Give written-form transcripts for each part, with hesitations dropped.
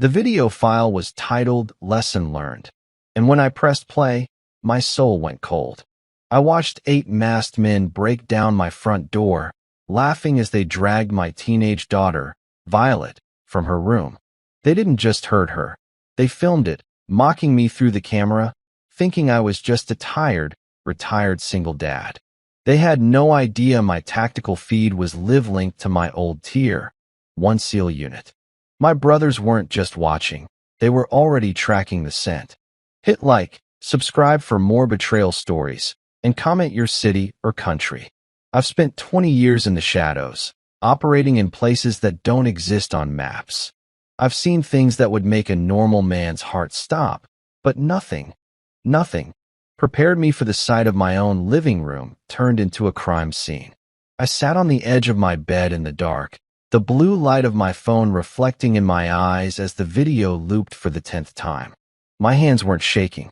The video file was titled Lesson Learned, and when I pressed play, my soul went cold. I watched 8 masked men break down my front door, laughing as they dragged my teenage daughter, Violet, from her room. They didn't just hurt her. They filmed it, mocking me through the camera, thinking I was just a tired, retired single dad. They had no idea my tactical feed was live-linked to my old Tier 1 SEAL unit. My brothers weren't just watching, they were already tracking the scent. Hit like, subscribe for more betrayal stories, and comment your city or country. I've spent 20 years in the shadows, operating in places that don't exist on maps. I've seen things that would make a normal man's heart stop, but nothing prepared me for the sight of my own living room turned into a crime scene. I sat on the edge of my bed in the dark, the blue light of my phone reflecting in my eyes as the video looped for the 10th time. My hands weren't shaking.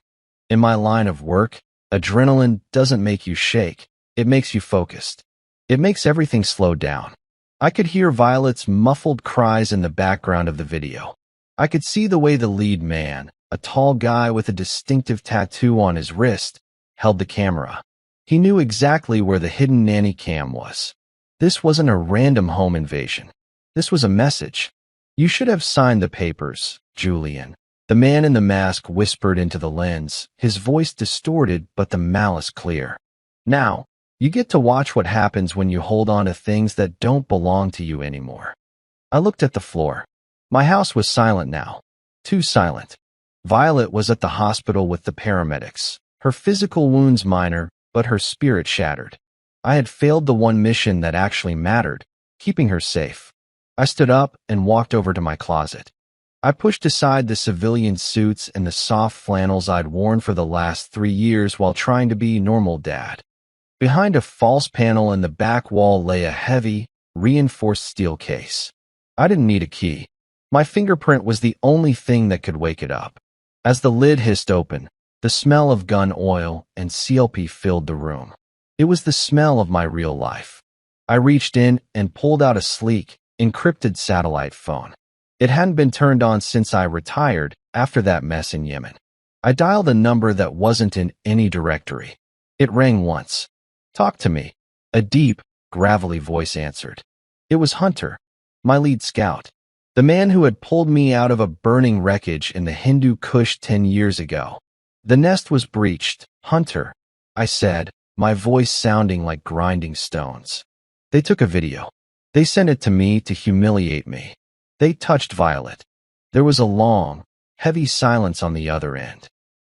In my line of work, adrenaline doesn't make you shake, it makes you focused. It makes everything slow down. I could hear Violet's muffled cries in the background of the video. I could see the way the lead man, a tall guy with a distinctive tattoo on his wrist, held the camera. He knew exactly where the hidden nanny cam was. This wasn't a random home invasion. This was a message. You should have signed the papers, Julian. The man in the mask whispered into the lens, his voice distorted but the malice clear. Now, you get to watch what happens when you hold on to things that don't belong to you anymore. I looked at the floor. My house was silent now. Too silent. Violet was at the hospital with the paramedics. Her physical wounds minor, but her spirit shattered. I had failed the one mission that actually mattered, keeping her safe. I stood up and walked over to my closet. I pushed aside the civilian suits and the soft flannels I'd worn for the last 3 years while trying to be normal dad. Behind a false panel in the back wall lay a heavy, reinforced steel case. I didn't need a key. My fingerprint was the only thing that could wake it up. As the lid hissed open, the smell of gun oil and CLP filled the room. It was the smell of my real life. I reached in and pulled out a sleek, encrypted satellite phone. It hadn't been turned on since I retired after that mess in Yemen. I dialed a number that wasn't in any directory. It rang once. "Talk to me." A deep, gravelly voice answered. It was Hunter, my lead scout. The man who had pulled me out of a burning wreckage in the Hindu Kush 10 years ago. "The nest was breached, Hunter," I said, my voice sounding like grinding stones. "They took a video. They sent it to me to humiliate me. They touched Violet." There was a long, heavy silence on the other end.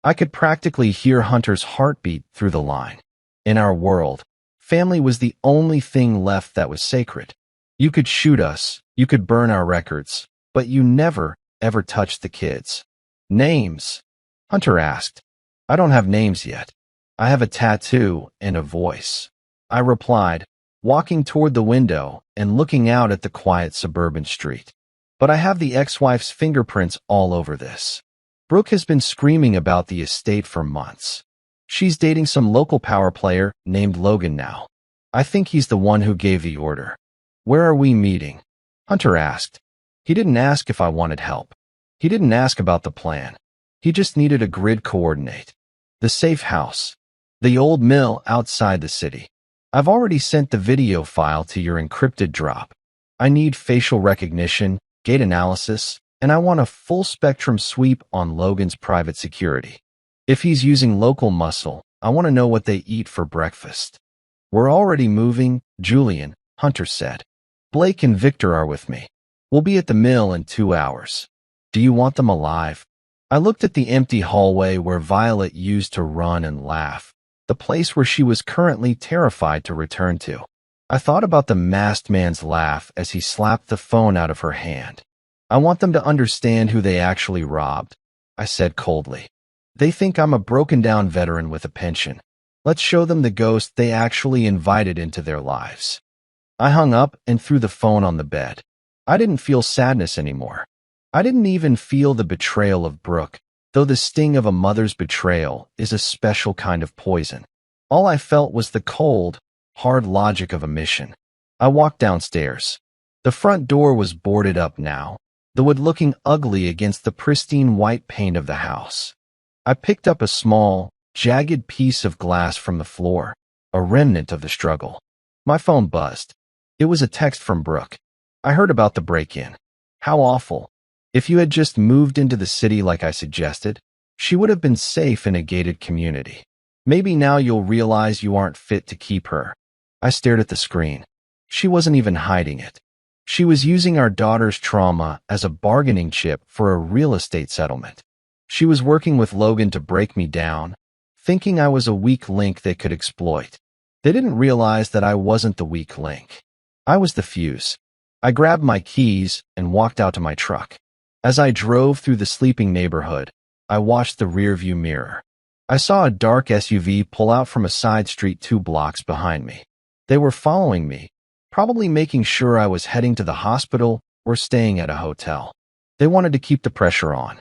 I could practically hear Hunter's heartbeat through the line. In our world, family was the only thing left that was sacred. You could shoot us, you could burn our records, but you never, ever touched the kids. "Names?" Hunter asked. "I don't have names yet. I have a tattoo and a voice," I replied, walking toward the window and looking out at the quiet suburban street. "But I have the ex-wife's fingerprints all over this. Brooke has been screaming about the estate for months. She's dating some local power player named Logan now. I think he's the one who gave the order." "Where are we meeting?" Hunter asked. He didn't ask if I wanted help. He didn't ask about the plan. He just needed a grid coordinate. "The safe house. The old mill outside the city. I've already sent the video file to your encrypted drop. I need facial recognition, gait analysis, and I want a full-spectrum sweep on Logan's private security. If he's using local muscle, I want to know what they eat for breakfast." "We're already moving, Julian," Hunter said. "Blake and Victor are with me. We'll be at the mill in 2 hours. Do you want them alive?" I looked at the empty hallway where Violet used to run and laugh, the place where she was currently terrified to return to. I thought about the masked man's laugh as he slapped the phone out of her hand. "I want them to understand who they actually robbed," I said coldly. "They think I'm a broken-down veteran with a pension. Let's show them the ghost they actually invited into their lives." I hung up and threw the phone on the bed. I didn't feel sadness anymore. I didn't even feel the betrayal of Brooke, though the sting of a mother's betrayal is a special kind of poison. All I felt was the cold, hard logic of a mission. I walked downstairs. The front door was boarded up now, the wood looking ugly against the pristine white paint of the house. I picked up a small, jagged piece of glass from the floor, a remnant of the struggle. My phone buzzed. It was a text from Brooke. I heard about the break-in. How awful. If you had just moved into the city like I suggested, she would have been safe in a gated community. Maybe now you'll realize you aren't fit to keep her. I stared at the screen. She wasn't even hiding it. She was using our daughter's trauma as a bargaining chip for a real estate settlement. She was working with Logan to break me down, thinking I was a weak link they could exploit. They didn't realize that I wasn't the weak link. I was the fuse. I grabbed my keys and walked out to my truck. As I drove through the sleeping neighborhood, I watched the rearview mirror. I saw a dark SUV pull out from a side street 2 blocks behind me. They were following me, probably making sure I was heading to the hospital or staying at a hotel. They wanted to keep the pressure on.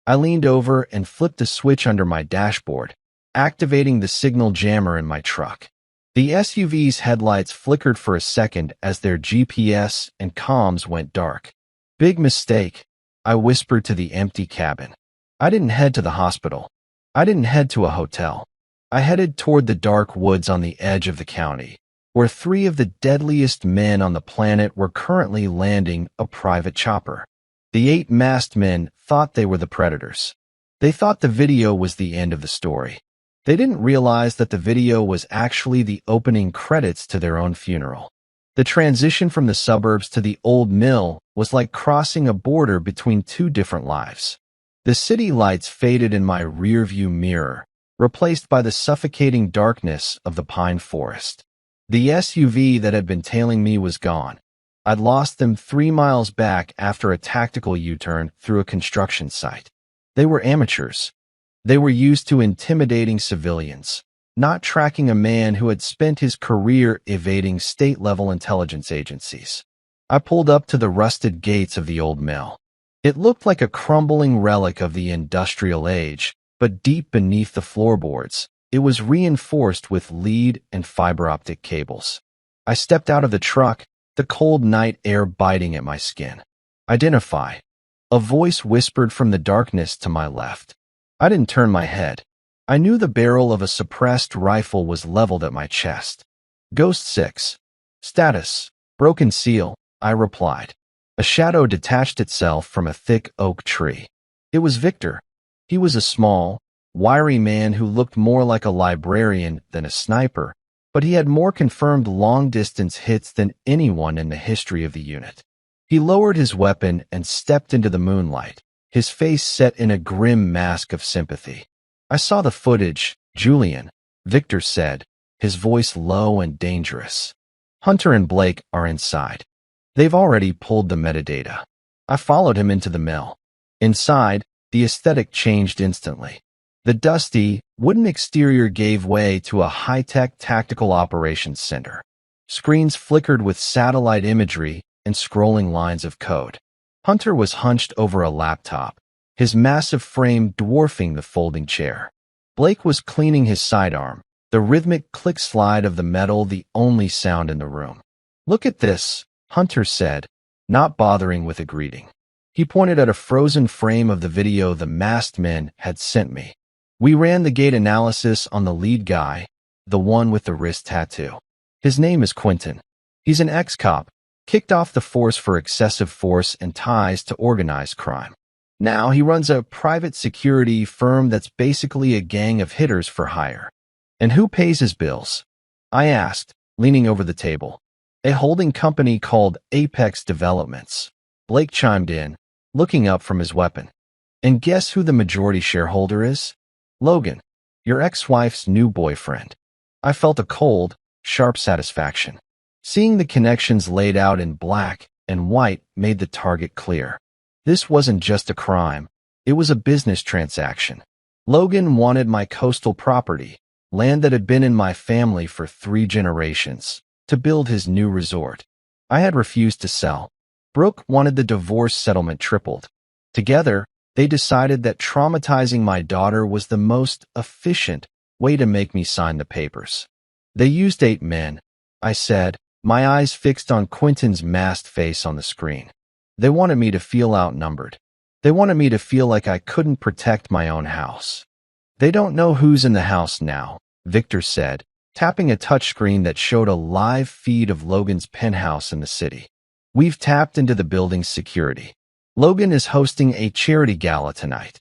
I leaned over and flipped a switch under my dashboard, activating the signal jammer in my truck. The SUV's headlights flickered for a second as their GPS and comms went dark. Big mistake, I whispered to the empty cabin. I didn't head to the hospital. I didn't head to a hotel. I headed toward the dark woods on the edge of the county, where 3 of the deadliest men on the planet were currently landing a private chopper. The 8 masked men thought they were the predators. They thought the video was the end of the story. They didn't realize that the video was actually the opening credits to their own funeral. The transition from the suburbs to the old mill was like crossing a border between 2 different lives. The city lights faded in my rearview mirror, replaced by the suffocating darkness of the pine forest. The SUV that had been tailing me was gone. I'd lost them 3 miles back after a tactical U-turn through a construction site. They were amateurs. They were used to intimidating civilians, not tracking a man who had spent his career evading state-level intelligence agencies. I pulled up to the rusted gates of the old mill. It looked like a crumbling relic of the industrial age, but deep beneath the floorboards, it was reinforced with lead and fiber optic cables. I stepped out of the truck, the cold night air biting at my skin. Identify. A voice whispered from the darkness to my left. I didn't turn my head. I knew the barrel of a suppressed rifle was leveled at my chest. Ghost 6. Status. Broken seal, I replied. A shadow detached itself from a thick oak tree. It was Victor. He was a small, wiry man who looked more like a librarian than a sniper, but he had more confirmed long-distance hits than anyone in the history of the unit. He lowered his weapon and stepped into the moonlight, his face set in a grim mask of sympathy. I saw the footage, Julian, Victor said, his voice low and dangerous. Hunter and Blake are inside. They've already pulled the metadata. I followed him into the mill. Inside, the aesthetic changed instantly. The dusty, wooden exterior gave way to a high-tech tactical operations center. Screens flickered with satellite imagery and scrolling lines of code. Hunter was hunched over a laptop, his massive frame dwarfing the folding chair. Blake was cleaning his sidearm, the rhythmic click-slide of the metal the only sound in the room. "Look at this," Hunter said, not bothering with a greeting. He pointed at a frozen frame of the video the masked men had sent me. "We ran the gate analysis on the lead guy, the one with the wrist tattoo. His name is Quentin. He's an ex-cop, kicked off the force for excessive force and ties to organized crime. Now he runs a private security firm that's basically a gang of hitters for hire." "And who pays his bills?" I asked, leaning over the table. "A holding company called Apex Developments." Blake chimed in, looking up from his weapon. "And guess who the majority shareholder is? Logan, your ex-wife's new boyfriend." I felt a cold, sharp satisfaction. Seeing the connections laid out in black and white made the target clear. This wasn't just a crime. It was a business transaction. Logan wanted my coastal property, land that had been in my family for 3 generations, to build his new resort. I had refused to sell. Brooke wanted the divorce settlement tripled. Together, they decided that traumatizing my daughter was the most efficient way to make me sign the papers. "They used 8 men," I said, my eyes fixed on Quentin's masked face on the screen. They wanted me to feel outnumbered. They wanted me to feel like I couldn't protect my own house. They don't know who's in the house now, Victor said, tapping a touchscreen that showed a live feed of Logan's penthouse in the city. We've tapped into the building's security. Logan is hosting a charity gala tonight.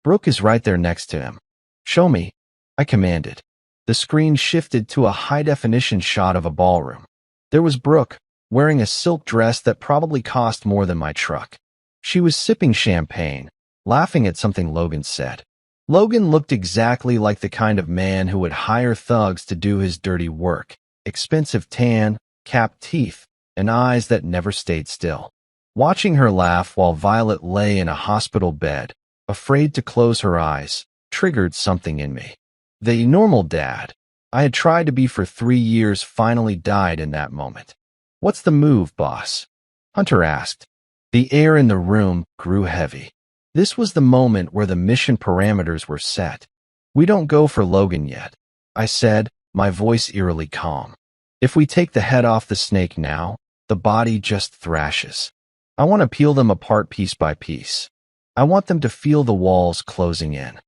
Brooke is right there next to him. Show me, I commanded. The screen shifted to a high-definition shot of a ballroom. There was Brooke, wearing a silk dress that probably cost more than my truck. She was sipping champagne, laughing at something Logan said. Logan looked exactly like the kind of man who would hire thugs to do his dirty work. Expensive tan, capped teeth, and eyes that never stayed still. Watching her laugh while Violet lay in a hospital bed, afraid to close her eyes, triggered something in me. The normal dad I had tried to be for 3 years finally died in that moment. What's the move, boss? Hunter asked. The air in the room grew heavy. This was the moment where the mission parameters were set. We don't go for Logan yet, I said, my voice eerily calm. If we take the head off the snake now, the body just thrashes. I want to peel them apart piece by piece. I want them to feel the walls closing in.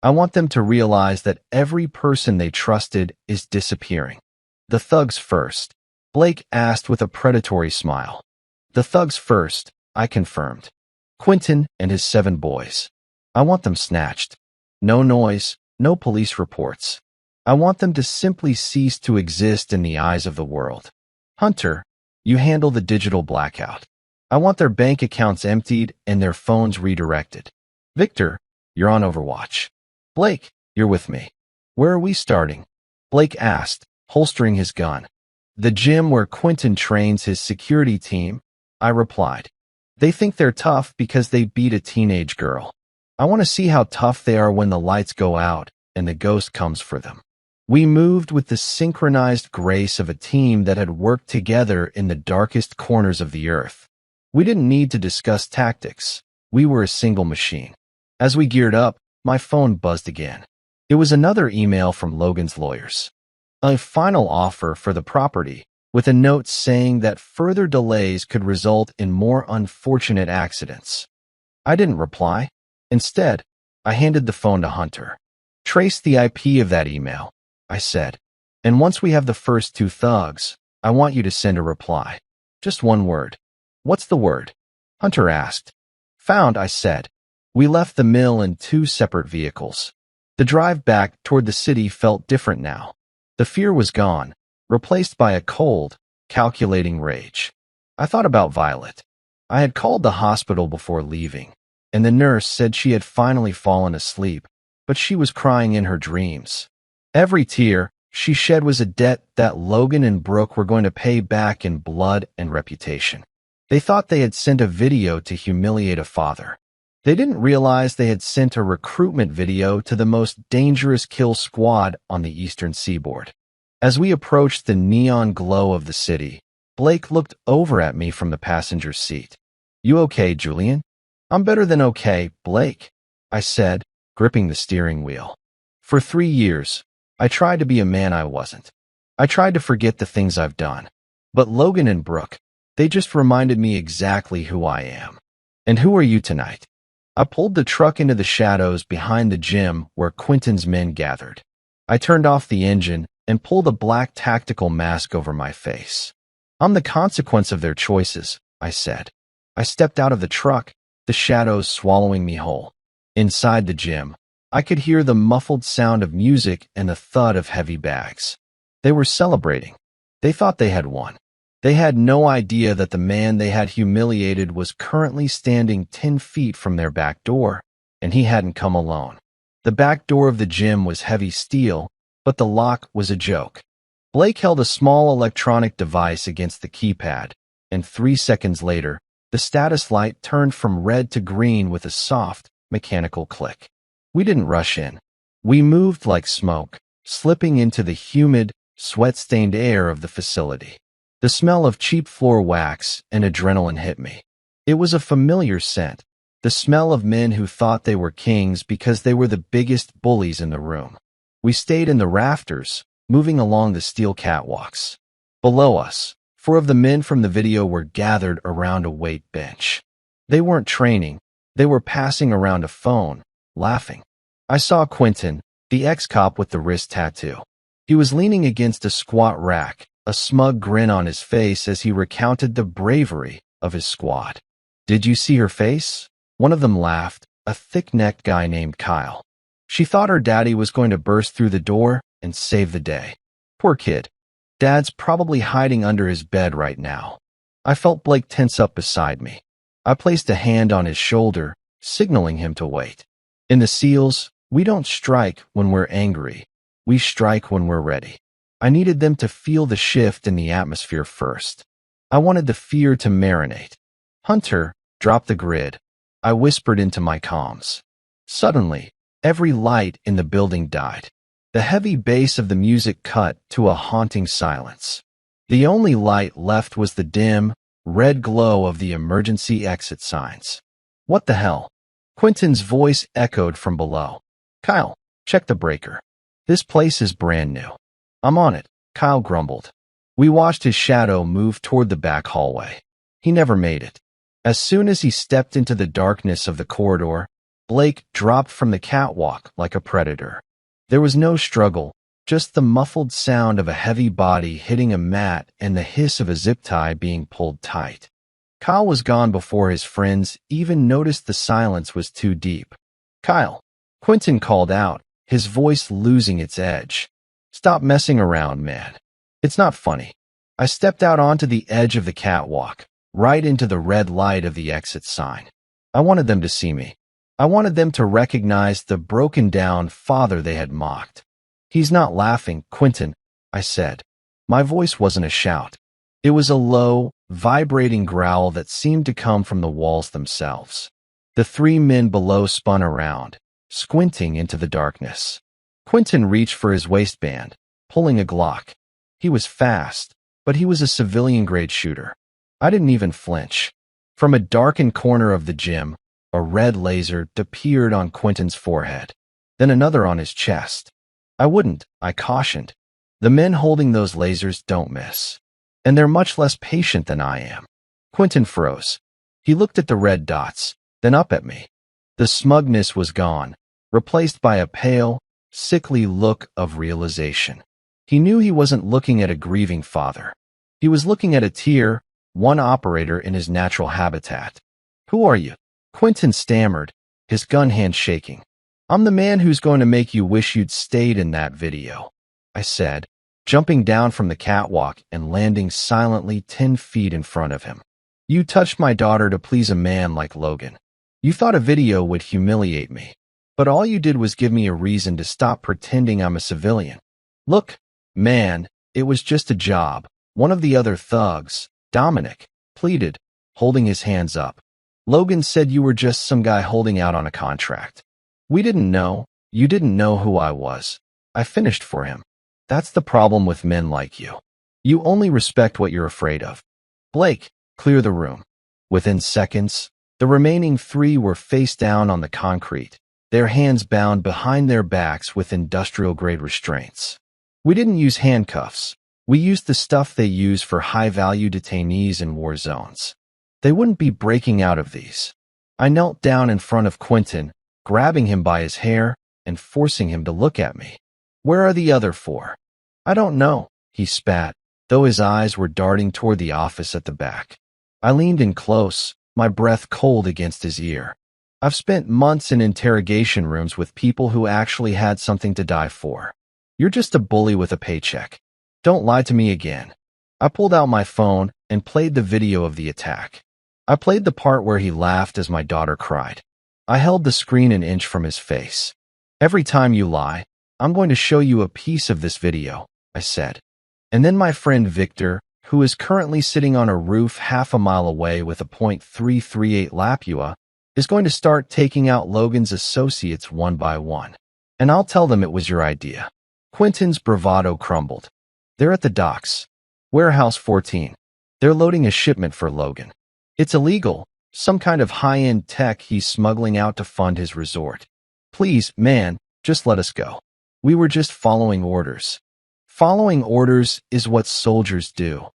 I want them to realize that every person they trusted is disappearing. The thugs first, Blake asked with a predatory smile. The thugs first, I confirmed. Quentin and his 7 boys. I want them snatched. No noise, no police reports. I want them to simply cease to exist in the eyes of the world. Hunter, you handle the digital blackout. I want their bank accounts emptied and their phones redirected. Victor, you're on Overwatch. Blake, you're with me. Where are we starting? Blake asked, holstering his gun. The gym where Quentin trains his security team, I replied. They think they're tough because they beat a teenage girl. I want to see how tough they are when the lights go out and the ghost comes for them. We moved with the synchronized grace of a team that had worked together in the darkest corners of the earth. We didn't need to discuss tactics. We were a single machine. As we geared up, my phone buzzed again. It was another email from Logan's lawyers. A final offer for the property, with a note saying that further delays could result in more unfortunate accidents. I didn't reply. Instead, I handed the phone to Hunter. Trace the IP of that email, I said. And once we have the first 2 thugs, I want you to send a reply. Just one word. What's the word? Hunter asked. Found, I said. We left the mill in 2 separate vehicles. The drive back toward the city felt different now. The fear was gone, replaced by a cold, calculating rage. I thought about Violet. I had called the hospital before leaving, and the nurse said she had finally fallen asleep, but she was crying in her dreams. Every tear she shed was a debt that Logan and Brooke were going to pay back in blood and reputation. They thought they had sent a video to humiliate a father. They didn't realize they had sent a recruitment video to the most dangerous kill squad on the eastern seaboard. As we approached the neon glow of the city, Blake looked over at me from the passenger seat. You okay, Julian? I'm better than okay, Blake, I said, gripping the steering wheel. For 3 years, I tried to be a man I wasn't. I tried to forget the things I've done. But Logan and Brooke, they just reminded me exactly who I am. And who are you tonight? I pulled the truck into the shadows behind the gym where Quentin's men gathered. I turned off the engine and pulled a black tactical mask over my face. I'm the consequence of their choices, I said. I stepped out of the truck, the shadows swallowing me whole. Inside the gym, I could hear the muffled sound of music and the thud of heavy bags. They were celebrating. They thought they had won. They had no idea that the man they had humiliated was currently standing 10 feet from their back door, and he hadn't come alone. The back door of the gym was heavy steel, but the lock was a joke. Blake held a small electronic device against the keypad, and 3 seconds later, the status light turned from red to green with a soft, mechanical click. We didn't rush in. We moved like smoke, slipping into the humid, sweat-stained air of the facility. The smell of cheap floor wax and adrenaline hit me. It was a familiar scent, the smell of men who thought they were kings because they were the biggest bullies in the room. We stayed in the rafters, moving along the steel catwalks. Below us, 4 of the men from the video were gathered around a weight bench. They weren't training. They were passing around a phone, laughing. I saw Quentin, the ex-cop with the wrist tattoo. He was leaning against a squat rack, a smug grin on his face as he recounted the bravery of his squad. "Did you see her face?" One of them laughed, a thick-necked guy named Kyle. "She thought her daddy was going to burst through the door and save the day. Poor kid. Dad's probably hiding under his bed right now." I felt Blake tense up beside me. I placed a hand on his shoulder, signaling him to wait. In the SEALs, we don't strike when we're angry. We strike when we're ready. I needed them to feel the shift in the atmosphere first. I wanted the fear to marinate. "Hunter, drop the grid," I whispered into my comms. Suddenly, every light in the building died. The heavy bass of the music cut to a haunting silence. The only light left was the dim, red glow of the emergency exit signs. "What the hell?" Quentin's voice echoed from below. "Kyle, check the breaker. This place is brand new." "I'm on it," Kyle grumbled. We watched his shadow move toward the back hallway. He never made it. As soon as he stepped into the darkness of the corridor, Blake dropped from the catwalk like a predator. There was no struggle, just the muffled sound of a heavy body hitting a mat and the hiss of a zip tie being pulled tight. Kyle was gone before his friends even noticed the silence was too deep. "Kyle," Quentin called out, his voice losing its edge. "Stop messing around, man. It's not funny." I stepped out onto the edge of the catwalk, right into the red light of the exit sign. I wanted them to see me. I wanted them to recognize the broken-down father they had mocked. "He's not laughing, Quentin," I said. My voice wasn't a shout. It was a low, vibrating growl that seemed to come from the walls themselves. The three men below spun around, squinting into the darkness. Quentin reached for his waistband, pulling a Glock. He was fast, but he was a civilian-grade shooter. I didn't even flinch. From a darkened corner of the gym, a red laser appeared on Quentin's forehead, then another on his chest. "I wouldn't," I cautioned. "The men holding those lasers don't miss. And they're much less patient than I am." Quentin froze. He looked at the red dots, then up at me. The smugness was gone, replaced by a pale, sickly look of realization. He knew he wasn't looking at a grieving father. He was looking at a tier 1 operator in his natural habitat. "Who are you?" Quentin stammered, his gun hand shaking. "I'm the man who's going to make you wish you'd stayed in that video," I said, jumping down from the catwalk and landing silently 10 feet in front of him. "You touched my daughter to please a man like Logan. You thought a video would humiliate me, but all you did was give me a reason to stop pretending I'm a civilian. Look, man, it was just a job." One of the other thugs, Dominic, pleaded, holding his hands up. "Logan said you were just some guy holding out on a contract. We didn't know. You didn't know who I was." I finished for him. "That's the problem with men like you. You only respect what you're afraid of. Blake, clear the room." Within seconds, the remaining 3 were face down on the concrete, their hands bound behind their backs with industrial-grade restraints. We didn't use handcuffs. We used the stuff they use for high-value detainees in war zones. They wouldn't be breaking out of these. I knelt down in front of Quentin, grabbing him by his hair and forcing him to look at me. "Where are the other 4? "I don't know," he spat, though his eyes were darting toward the office at the back. I leaned in close, my breath cold against his ear. "I've spent months in interrogation rooms with people who actually had something to die for. You're just a bully with a paycheck. Don't lie to me again." I pulled out my phone and played the video of the attack. I played the part where he laughed as my daughter cried. I held the screen an inch from his face. "Every time you lie, I'm going to show you a piece of this video," I said. And then my friend Victor, who is currently sitting on a roof half a mile away with a .338 Lapua, is going to start taking out Logan's associates one by one. And I'll tell them it was your idea. Quentin's bravado crumbled. "They're at the docks. Warehouse 14. They're loading a shipment for Logan. It's illegal, some kind of high-end tech he's smuggling out to fund his resort. Please, man, just let us go. We were just following orders." "Following orders is what soldiers do,"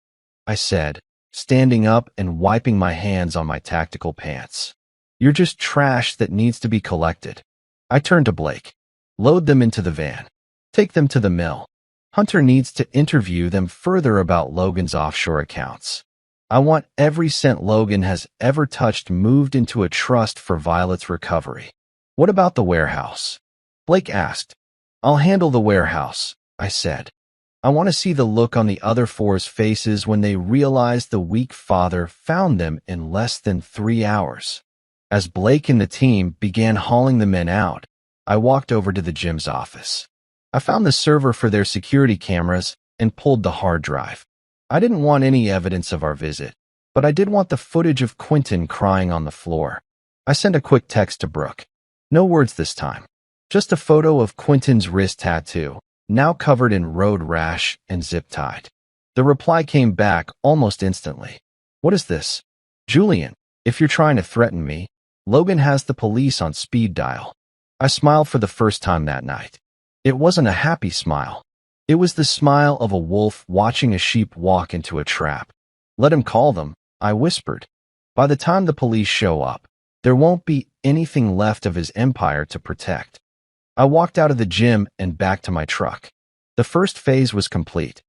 I said, standing up and wiping my hands on my tactical pants. You're just trash that needs to be collected. I turned to Blake. Load them into the van. Take them to the mill. Hunter needs to interview them further about Logan's offshore accounts. I want every cent Logan has ever touched moved into a trust for Violet's recovery. What about the warehouse? Blake asked. I'll handle the warehouse, I said. I want to see the look on the other four's faces when they realize the weak father found them in less than 3 hours. As Blake and the team began hauling the men out, I walked over to the gym's office. I found the server for their security cameras and pulled the hard drive. I didn't want any evidence of our visit, but I did want the footage of Quentin crying on the floor. I sent a quick text to Brooke. No words this time. Just a photo of Quentin's wrist tattoo, now covered in road rash and zip-tied. The reply came back almost instantly. What is this? Julian, if you're trying to threaten me, Logan has the police on speed dial. I smiled for the first time that night. It wasn't a happy smile. It was the smile of a wolf watching a sheep walk into a trap. Let him call them, I whispered. By the time the police show up, there won't be anything left of his empire to protect. I walked out of the gym and back to my truck. The first phase was complete.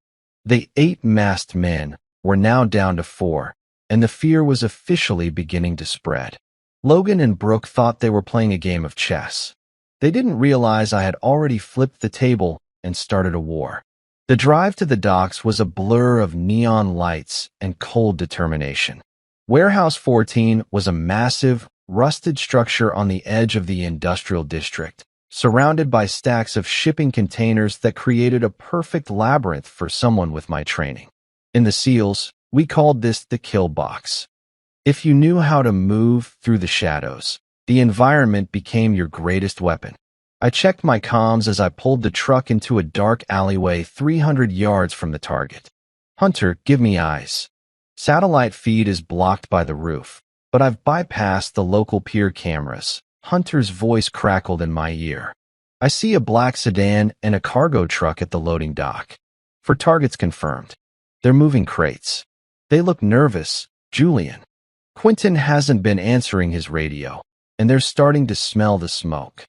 The 8 masked men were now down to 4, and the fear was officially beginning to spread. Logan and Brooke thought they were playing a game of chess. They didn't realize I had already flipped the table and started a war. The drive to the docks was a blur of neon lights and cold determination. Warehouse 14 was a massive, rusted structure on the edge of the industrial district, surrounded by stacks of shipping containers that created a perfect labyrinth for someone with my training. In the SEALs, we called this the kill box. If you knew how to move through the shadows, the environment became your greatest weapon. I checked my comms as I pulled the truck into a dark alleyway 300 yards from the target. Hunter, give me eyes. Satellite feed is blocked by the roof, but I've bypassed the local pier cameras. Hunter's voice crackled in my ear. I see a black sedan and a cargo truck at the loading dock. For targets confirmed. They're moving crates. They look nervous, Julian. Quentin hasn't been answering his radio, and they're starting to smell the smoke.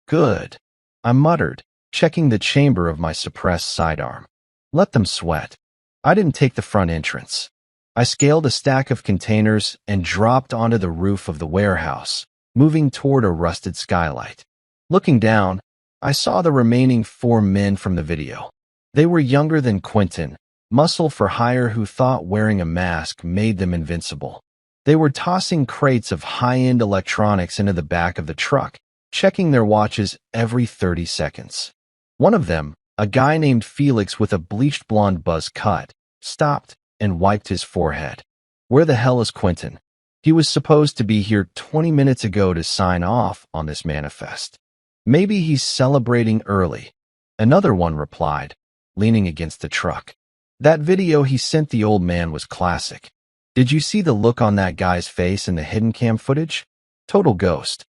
Good, I muttered, checking the chamber of my suppressed sidearm. Let them sweat. I didn't take the front entrance. I scaled a stack of containers and dropped onto the roof of the warehouse, moving toward a rusted skylight. Looking down, I saw the remaining 4 men from the video. They were younger than Quentin, muscle for hire who thought wearing a mask made them invincible. They were tossing crates of high-end electronics into the back of the truck, checking their watches every 30 seconds. One of them, a guy named Felix with a bleached blonde buzz cut, stopped and wiped his forehead. Where the hell is Quentin? He was supposed to be here 20 minutes ago to sign off on this manifest. Maybe he's celebrating early. Another one replied, leaning against the truck. That video he sent the old man was classic. Did you see the look on that guy's face in the hidden cam footage? Total ghost.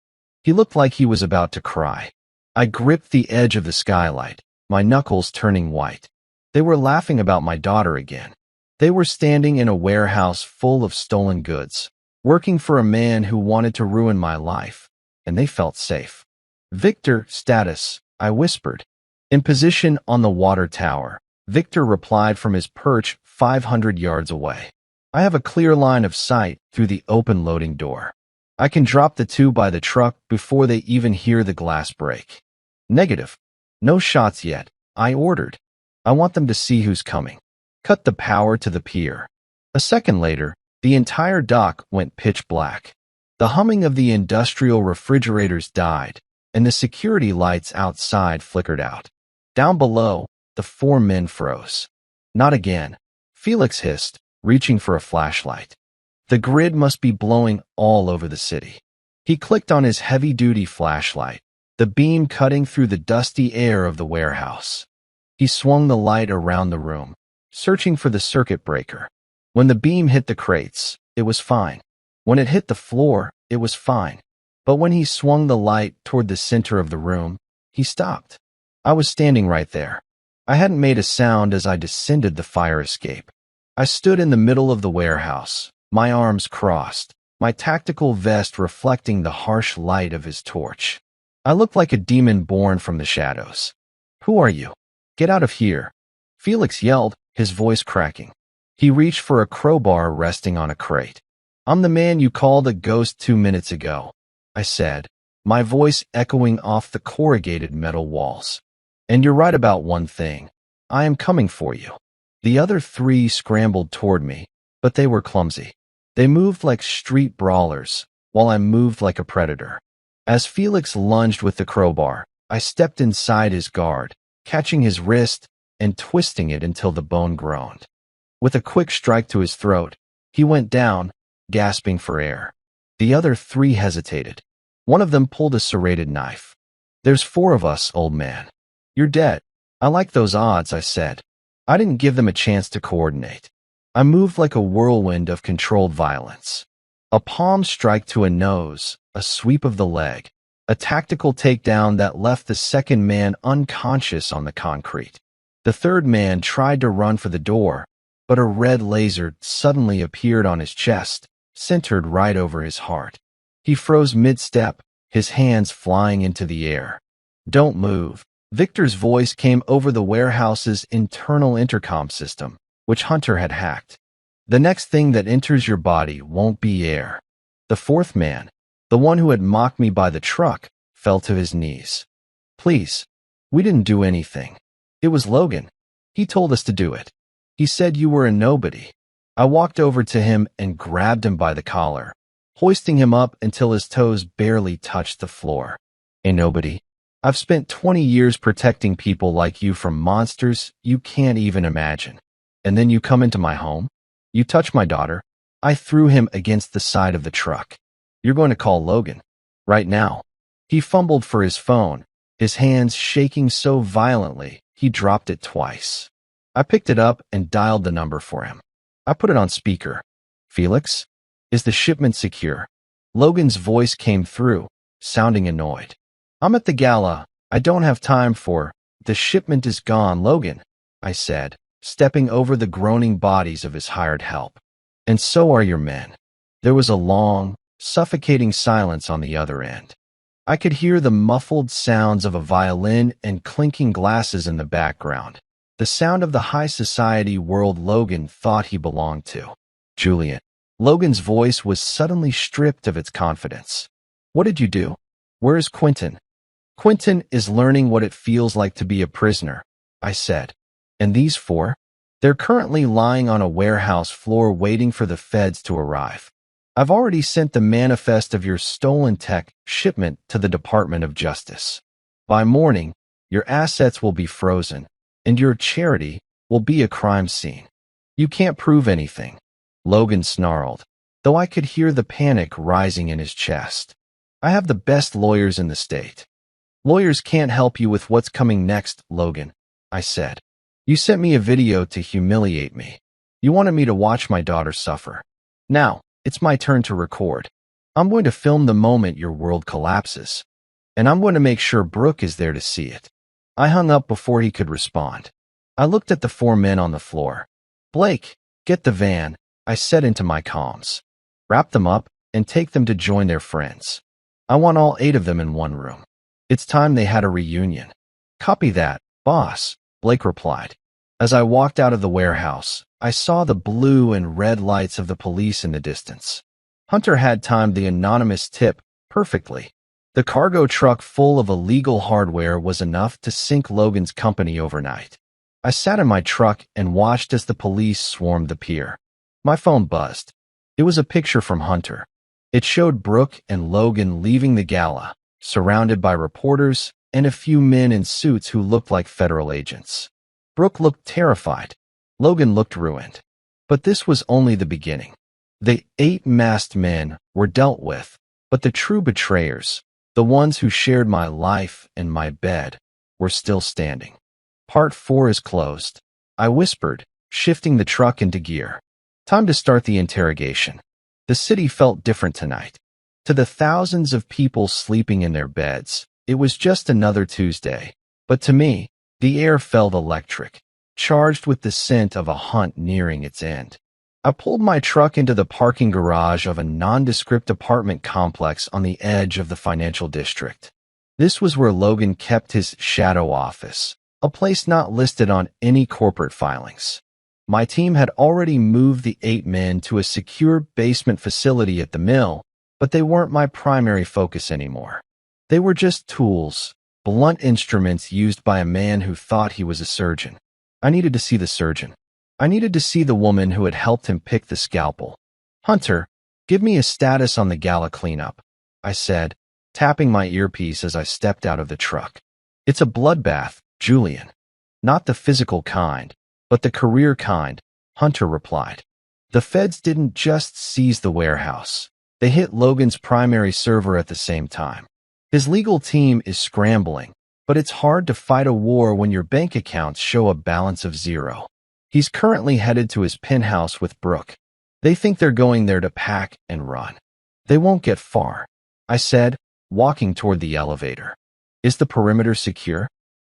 He looked like he was about to cry. I gripped the edge of the skylight, my knuckles turning white. They were laughing about my daughter again. They were standing in a warehouse full of stolen goods, working for a man who wanted to ruin my life, and they felt safe. Victor, status, I whispered. In position on the water tower, Victor replied from his perch 500 yards away. I have a clear line of sight through the open loading door. I can drop the 2 by the truck before they even hear the glass break. Negative. No shots yet, I ordered. I want them to see who's coming. Cut the power to the pier. A second later, the entire dock went pitch black. The humming of the industrial refrigerators died, and the security lights outside flickered out. Down below, the 4 men froze. Not again, Felix hissed, reaching for a flashlight. The grid must be blowing all over the city. He clicked on his heavy-duty flashlight, the beam cutting through the dusty air of the warehouse. He swung the light around the room, searching for the circuit breaker. When the beam hit the crates, it was fine. When it hit the floor, it was fine. But when he swung the light toward the center of the room, he stopped. I was standing right there. I hadn't made a sound as I descended the fire escape. I stood in the middle of the warehouse, my arms crossed, my tactical vest reflecting the harsh light of his torch. I looked like a demon born from the shadows. "Who are you? Get out of here!" Felix yelled, his voice cracking. He reached for a crowbar resting on a crate. "I'm the man you called a ghost 2 minutes ago," I said, my voice echoing off the corrugated metal walls. "And you're right about one thing. I am coming for you." The other three scrambled toward me, but they were clumsy. They moved like street brawlers, while I moved like a predator. As Felix lunged with the crowbar, I stepped inside his guard, catching his wrist and twisting it until the bone groaned. With a quick strike to his throat, he went down, gasping for air. The other three hesitated. One of them pulled a serrated knife. "There's 4 of us, old man. You're dead." "I like those odds," I said. I didn't give them a chance to coordinate. I moved like a whirlwind of controlled violence. A palm strike to a nose, a sweep of the leg, a tactical takedown that left the second man unconscious on the concrete. The third man tried to run for the door, but a red laser suddenly appeared on his chest, centered right over his heart. He froze mid-step, his hands flying into the air. "Don't move." Victor's voice came over the warehouse's internal intercom system, which Hunter had hacked. "The next thing that enters your body won't be air." The fourth man, the one who had mocked me by the truck, fell to his knees. "Please, we didn't do anything. It was Logan. He told us to do it. He said you were a nobody." I walked over to him and grabbed him by the collar, hoisting him up until his toes barely touched the floor. "A nobody? I've spent 20 years protecting people like you from monsters you can't even imagine. And then you come into my home? You touch my daughter?" I threw him against the side of the truck. "You're going to call Logan. Right now." He fumbled for his phone, his hands shaking so violently he dropped it twice. I picked it up and dialed the number for him. I put it on speaker. "Felix, is the shipment secure?" Logan's voice came through, sounding annoyed. "I'm at the gala. I don't have time for—" "The shipment is gone, Logan," I said, stepping over the groaning bodies of his hired help. "And so are your men." There was a long, suffocating silence on the other end. I could hear the muffled sounds of a violin and clinking glasses in the background, the sound of the high society world Logan thought he belonged to. "Julian." Logan's voice was suddenly stripped of its confidence. "What did you do? Where is Quentin?" "Quentin is learning what it feels like to be a prisoner," I said. "And these 4? They're currently lying on a warehouse floor waiting for the feds to arrive. I've already sent the manifest of your stolen tech shipment to the Department of Justice. By morning, your assets will be frozen, and your charity will be a crime scene. You can't prove anything." Logan snarled, though I could hear the panic rising in his chest. "I have the best lawyers in the state." "Lawyers can't help you with what's coming next, Logan," I said. "You sent me a video to humiliate me. You wanted me to watch my daughter suffer. Now, it's my turn to record. I'm going to film the moment your world collapses. And I'm going to make sure Brooke is there to see it." I hung up before he could respond. I looked at the 4 men on the floor. "Blake, get the van," I said into my comms. "Wrap them up and take them to join their friends. I want all 8 of them in one room. It's time they had a reunion." "Copy that, boss," Blake replied. As I walked out of the warehouse, I saw the blue and red lights of the police in the distance. Hunter had timed the anonymous tip perfectly. The cargo truck full of illegal hardware was enough to sink Logan's company overnight. I sat in my truck and watched as the police swarmed the pier. My phone buzzed. It was a picture from Hunter. It showed Brooke and Logan leaving the gala, surrounded by reporters and a few men in suits who looked like federal agents. Brooke looked terrified. Logan looked ruined. But this was only the beginning. The 8 masked men were dealt with, but the true betrayers, the ones who shared my life and my bed, were still standing. "Part 4 is closed," I whispered, shifting the truck into gear. Time to start the interrogation. The city felt different tonight. To the thousands of people sleeping in their beds, it was just another Tuesday. But to me, the air felt electric, charged with the scent of a hunt nearing its end. I pulled my truck into the parking garage of a nondescript apartment complex on the edge of the financial district. This was where Logan kept his shadow office, a place not listed on any corporate filings. My team had already moved the 8 men to a secure basement facility at the mill, but they weren't my primary focus anymore. They were just tools, blunt instruments used by a man who thought he was a surgeon. I needed to see the surgeon. I needed to see the woman who had helped him pick the scalpel. "Hunter, give me a status on the gala cleanup," I said, tapping my earpiece as I stepped out of the truck. "It's a bloodbath, Julian. Not the physical kind, but the career kind," Hunter replied. "The feds didn't just seize the warehouse. They hit Logan's primary server at the same time. His legal team is scrambling, but it's hard to fight a war when your bank accounts show a balance of 0. He's currently headed to his penthouse with Brooke. They think they're going there to pack and run. They won't get far," I said, walking toward the elevator. "Is the perimeter secure?"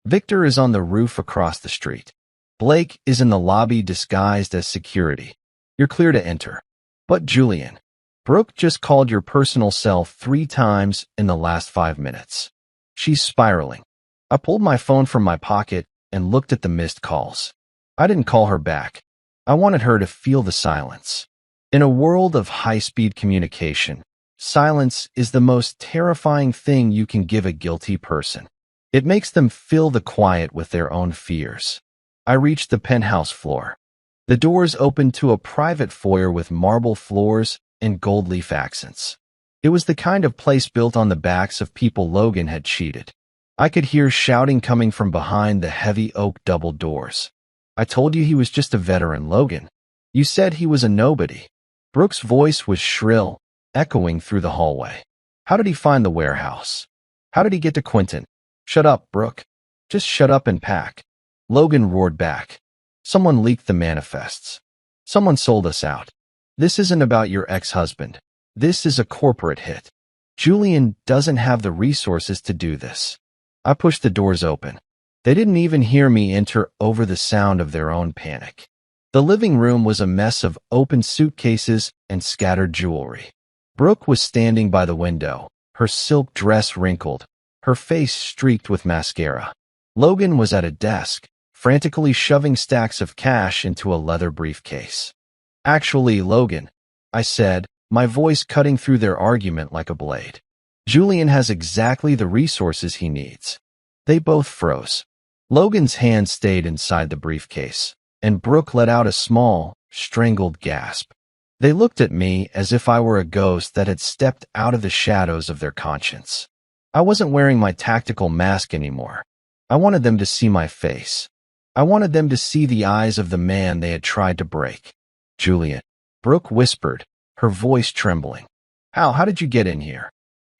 "Victor is on the roof across the street. Blake is in the lobby disguised as security. You're clear to enter." "But Julian, Brooke just called your personal cell 3 times in the last 5 minutes. She's spiraling." I pulled my phone from my pocket and looked at the missed calls. I didn't call her back. I wanted her to feel the silence. In a world of high-speed communication, silence is the most terrifying thing you can give a guilty person. It makes them fill the quiet with their own fears. I reached the penthouse floor. The doors opened to a private foyer with marble floors and gold leaf accents. It was the kind of place built on the backs of people Logan had cheated. I could hear shouting coming from behind the heavy oak double doors. "I told you he was just a veteran, Logan. You said he was a nobody." Brooke's voice was shrill, echoing through the hallway. "How did he find the warehouse? How did he get to Quentin?" "Shut up, Brooke. Just shut up and pack." Logan roared back. "Someone leaked the manifests. Someone sold us out. This isn't about your ex-husband. This is a corporate hit. Julian doesn't have the resources to do this." I pushed the doors open. They didn't even hear me enter over the sound of their own panic. The living room was a mess of open suitcases and scattered jewelry. Brooke was standing by the window, her silk dress wrinkled, her face streaked with mascara. Logan was at a desk, frantically shoving stacks of cash into a leather briefcase. "Actually, Logan," I said, my voice cutting through their argument like a blade. "Julian has exactly the resources he needs." They both froze. Logan's hand stayed inside the briefcase, and Brooke let out a small, strangled gasp. They looked at me as if I were a ghost that had stepped out of the shadows of their conscience. I wasn't wearing my tactical mask anymore. I wanted them to see my face. I wanted them to see the eyes of the man they had tried to break. "Julian," Brooke whispered, her voice trembling. How did you get in here?"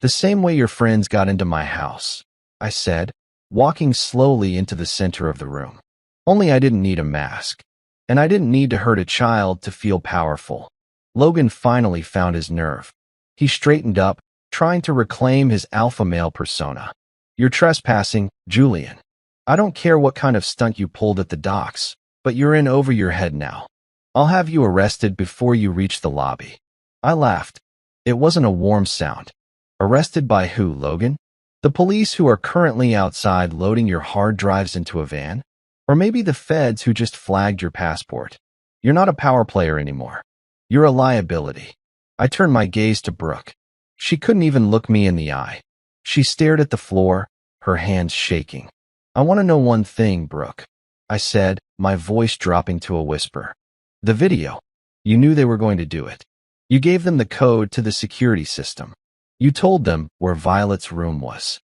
"The same way your friends got into my house," I said, walking slowly into the center of the room. "Only I didn't need a mask. And I didn't need to hurt a child to feel powerful." Logan finally found his nerve. He straightened up, trying to reclaim his alpha male persona. "You're trespassing, Julian. I don't care what kind of stunt you pulled at the docks, but you're in over your head now. I'll have you arrested before you reach the lobby." I laughed. It wasn't a warm sound. "Arrested by who, Logan? The police who are currently outside loading your hard drives into a van? Or maybe the feds who just flagged your passport? You're not a power player anymore. You're a liability." I turned my gaze to Brooke. She couldn't even look me in the eye. She stared at the floor, her hands shaking. "I want to know one thing, Brooke," I said, my voice dropping to a whisper. "The video. You knew they were going to do it. You gave them the code to the security system. You told them where Violet's room was.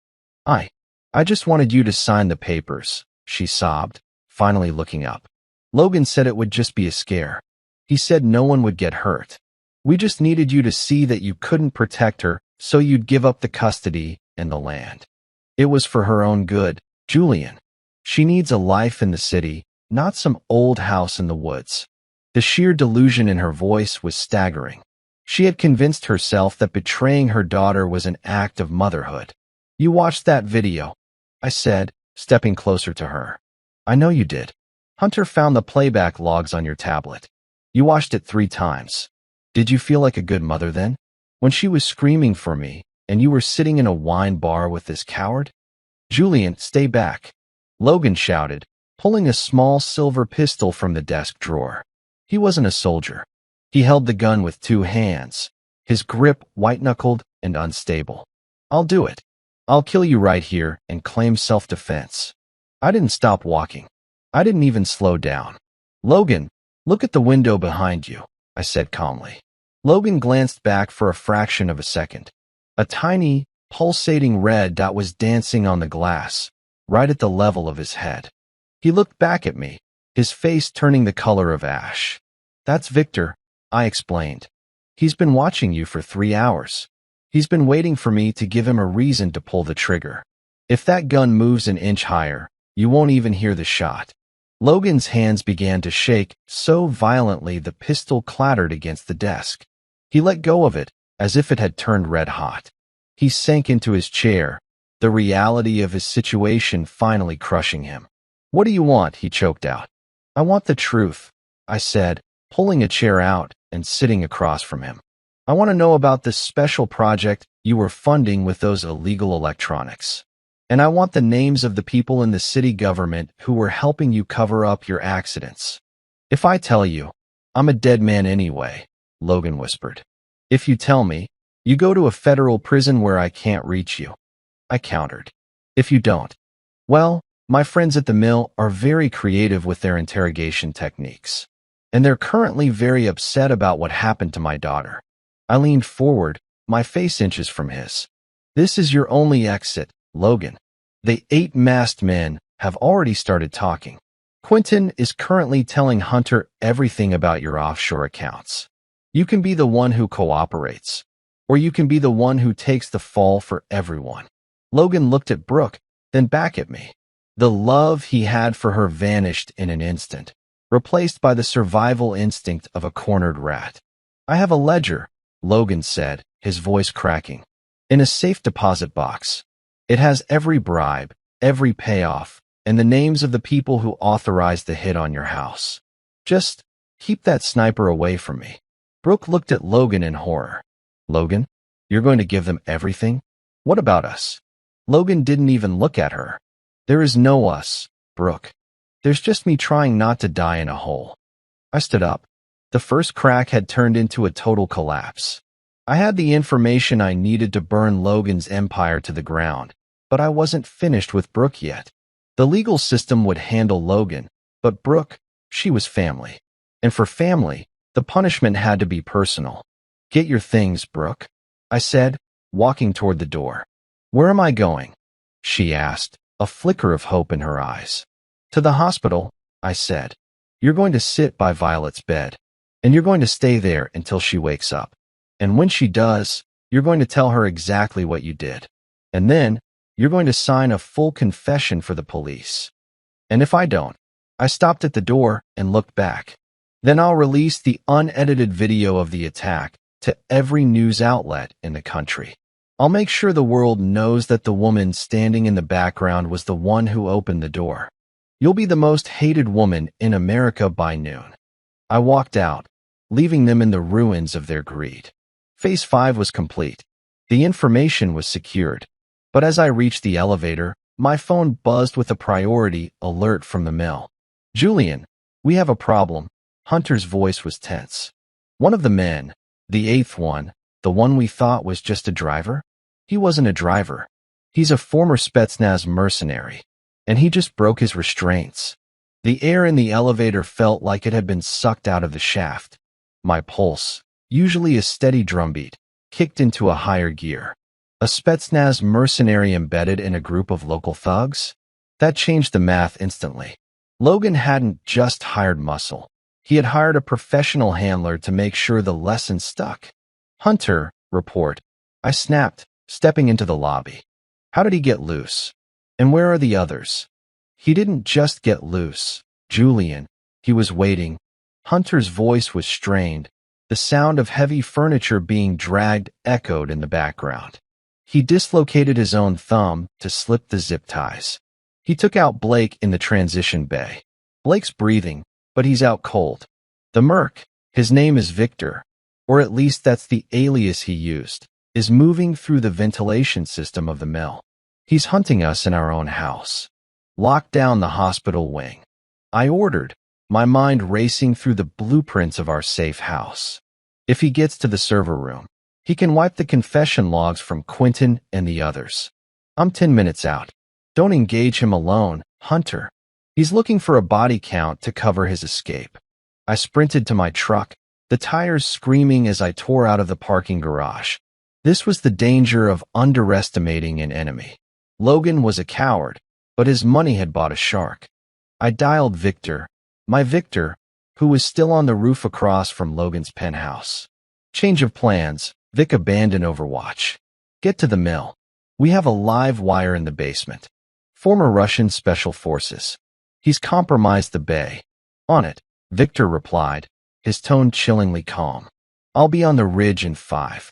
I just wanted you to sign the papers," she sobbed, finally looking up. "Logan said it would just be a scare. He said no one would get hurt. We just needed you to see that you couldn't protect her, so you'd give up the custody and the land. It was for her own good, Julian. She needs a life in the city, not some old house in the woods." The sheer delusion in her voice was staggering. She had convinced herself that betraying her daughter was an act of motherhood. "You watched that video," I said, stepping closer to her. "I know you did. Hunter found the playback logs on your tablet. You watched it 3 times. Did you feel like a good mother then? When she was screaming for me, and you were sitting in a wine bar with this coward? Julian, stay back. Logan shouted, pulling a small silver pistol from the desk drawer. He wasn't a soldier. He held the gun with 2 hands, his grip white-knuckled and unstable. I'll do it. I'll kill you right here and claim self-defense. I didn't stop walking. I didn't even slow down. Logan, look at the window behind you, I said calmly. Logan glanced back for a fraction of a second. A tiny, pulsating red dot was dancing on the glass, right at the level of his head. He looked back at me, his face turning the color of ash. That's Victor, I explained. He's been watching you for 3 hours. He's been waiting for me to give him a reason to pull the trigger. If that gun moves an inch higher, you won't even hear the shot. Logan's hands began to shake so violently the pistol clattered against the desk. He let go of it as if it had turned red hot. He sank into his chair, the reality of his situation finally crushing him. What do you want? He choked out. I want the truth, I said, pulling a chair out and sitting across from him. I want to know about this special project you were funding with those illegal electronics. And I want the names of the people in the city government who were helping you cover up your accidents. If I tell you, I'm a dead man anyway, Logan whispered. If you tell me, you go to a federal prison where I can't reach you, I countered. If you don't, well, my friends at the mill are very creative with their interrogation techniques. And they're currently very upset about what happened to my daughter. I leaned forward, my face inches from his. This is your only exit, Logan. The 8 masked men have already started talking. Quentin is currently telling Hunter everything about your offshore accounts. You can be the one who cooperates, or you can be the one who takes the fall for everyone. Logan looked at Brooke, then back at me. The love he had for her vanished in an instant, replaced by the survival instinct of a cornered rat. I have a ledger, Logan said, his voice cracking, in a safe deposit box. It has every bribe, every payoff, and the names of the people who authorized the hit on your house. Just keep that sniper away from me. Brooke looked at Logan in horror. Logan, you're going to give them everything? What about us? Logan didn't even look at her. There is no us, Brooke. There's just me trying not to die in a hole. I stood up. The first crack had turned into a total collapse. I had the information I needed to burn Logan's empire to the ground, but I wasn't finished with Brooke yet. The legal system would handle Logan, but Brooke, she was family. And for family, the punishment had to be personal. Get your things, Brooke, I said, walking toward the door. Where am I going? She asked, a flicker of hope in her eyes. To the hospital, I said. You're going to sit by Violet's bed, and you're going to stay there until she wakes up. And when she does, you're going to tell her exactly what you did. And then, you're going to sign a full confession for the police. And if I don't, I stopped at the door and looked back. Then I'll release the unedited video of the attack to every news outlet in the country. I'll make sure the world knows that the woman standing in the background was the one who opened the door. You'll be the most hated woman in America by noon. I walked out, leaving them in the ruins of their greed. Phase 5 was complete. The information was secured. But as I reached the elevator, my phone buzzed with a priority alert from the mill. Julian, we have a problem. Hunter's voice was tense. One of the men, the 8th one, the one we thought was just a driver? He wasn't a driver. He's a former Spetsnaz mercenary. And he just broke his restraints. The air in the elevator felt like it had been sucked out of the shaft. My pulse, usually a steady drumbeat, kicked into a higher gear. A Spetsnaz mercenary embedded in a group of local thugs? That changed the math instantly. Logan hadn't just hired muscle. He had hired a professional handler to make sure the lesson stuck. Hunter, report. I snapped, stepping into the lobby. How did he get loose? And where are the others? He didn't just get loose, Julian. He was waiting. Hunter's voice was strained. The sound of heavy furniture being dragged echoed in the background. He dislocated his own thumb to slip the zip ties. He took out Blake in the transition bay. Blake's breathing, but he's out cold. The merc, his name is Victor, or at least that's the alias he used, is moving through the ventilation system of the mill. He's hunting us in our own house. Lock down the hospital wing. I ordered, my mind racing through the blueprints of our safe house. If he gets to the server room, he can wipe the confession logs from Quentin and the others. I'm 10 minutes out. Don't engage him alone, Hunter. He's looking for a body count to cover his escape. I sprinted to my truck, the tires screaming as I tore out of the parking garage. This was the danger of underestimating an enemy. Logan was a coward, but his money had bought a shark. I dialed Victor, my Victor, who was still on the roof across from Logan's penthouse. Change of plans, Vic abandoned Overwatch. Get to the mill. We have a live wire in the basement. Former Russian Special Forces. He's compromised the bay. On it, Victor replied, his tone chillingly calm. I'll be on the ridge in 5.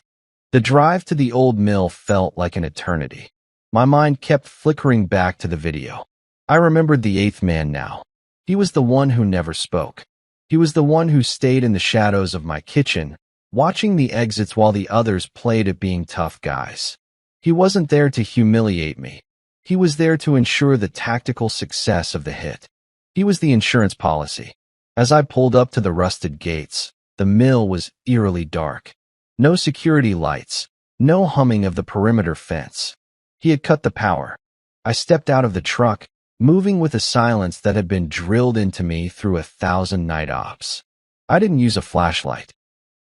The drive to the old mill felt like an eternity. My mind kept flickering back to the video. I remembered the 8th man now. He was the one who never spoke. He was the one who stayed in the shadows of my kitchen, watching the exits while the others played at being tough guys. He wasn't there to humiliate me. He was there to ensure the tactical success of the hit. He was the insurance policy. As I pulled up to the rusted gates, the mill was eerily dark. No security lights, no humming of the perimeter fence. He had cut the power. I stepped out of the truck, moving with a silence that had been drilled into me through 1,000 night ops. I didn't use a flashlight.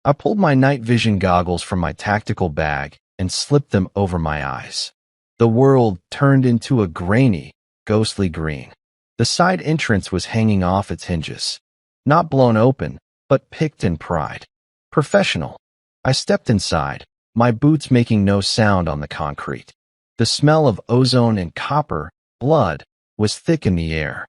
I pulled my night vision goggles from my tactical bag and slipped them over my eyes. The world turned into a grainy, ghostly green. The side entrance was hanging off its hinges. Not blown open, but picked and pried. Professional. I stepped inside, my boots making no sound on the concrete. The smell of ozone and copper, blood, was thick in the air.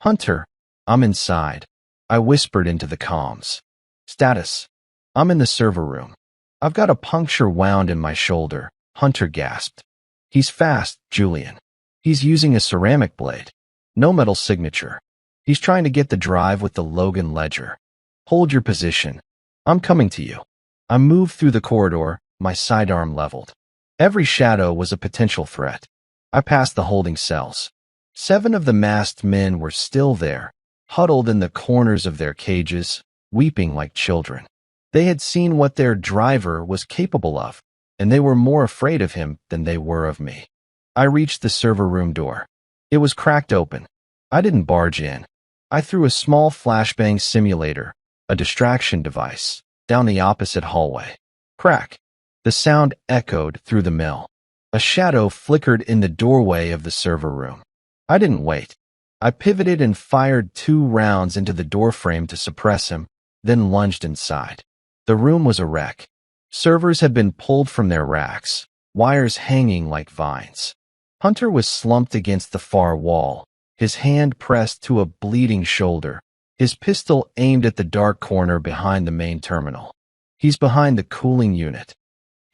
Hunter, I'm inside. I whispered into the comms. Status. I'm in the server room. I've got a puncture wound in my shoulder, Hunter gasped. He's fast, Julian. He's using a ceramic blade. No metal signature. He's trying to get the drive with the Logan ledger. Hold your position. I'm coming to you. I moved through the corridor, my sidearm leveled. Every shadow was a potential threat. I passed the holding cells. 7 of the masked men were still there, huddled in the corners of their cages, weeping like children. They had seen what their driver was capable of, and they were more afraid of him than they were of me. I reached the server room door. It was cracked open. I didn't barge in. I threw a small flashbang simulator, a distraction device, down the opposite hallway. Crack. The sound echoed through the mill. A shadow flickered in the doorway of the server room. I didn't wait. I pivoted and fired 2 rounds into the doorframe to suppress him, then lunged inside. The room was a wreck. Servers had been pulled from their racks, wires hanging like vines. Hunter was slumped against the far wall, his hand pressed to a bleeding shoulder, his pistol aimed at the dark corner behind the main terminal. He's behind the cooling unit.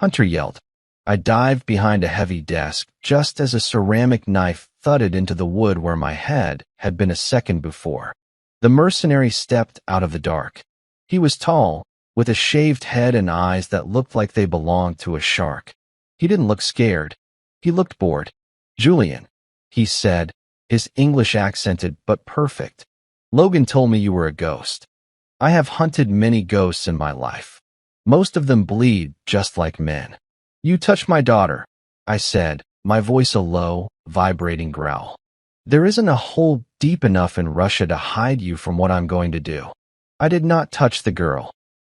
Hunter yelled. I dived behind a heavy desk just as a ceramic knife thudded into the wood where my head had been a second before. The mercenary stepped out of the dark. He was tall, with a shaved head and eyes that looked like they belonged to a shark. He didn't look scared. He looked bored. Julian, he said, his English accented but perfect. Logan told me you were a ghost. I have hunted many ghosts in my life. Most of them bleed just like men. You touched my daughter, I said, my voice a low, vibrating growl. There isn't a hole deep enough in Russia to hide you from what I'm going to do. I did not touch the girl.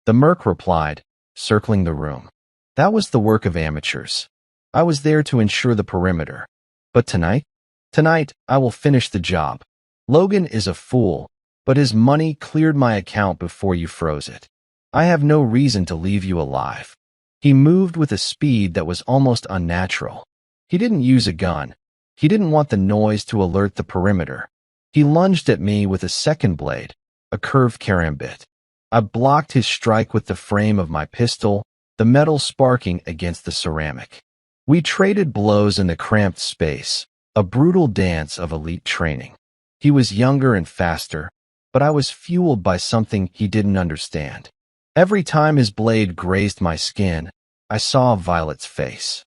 The merc replied, circling the room. That was the work of amateurs. I was there to ensure the perimeter. But tonight? Tonight, I will finish the job. Logan is a fool, but his money cleared my account before you froze it. I have no reason to leave you alive. He moved with a speed that was almost unnatural. He didn't use a gun. He didn't want the noise to alert the perimeter. He lunged at me with a second blade, a curved karambit. I blocked his strike with the frame of my pistol, the metal sparking against the ceramic. We traded blows in the cramped space, a brutal dance of elite training. He was younger and faster, but I was fueled by something he didn't understand. Every time his blade grazed my skin, I saw Violet's face.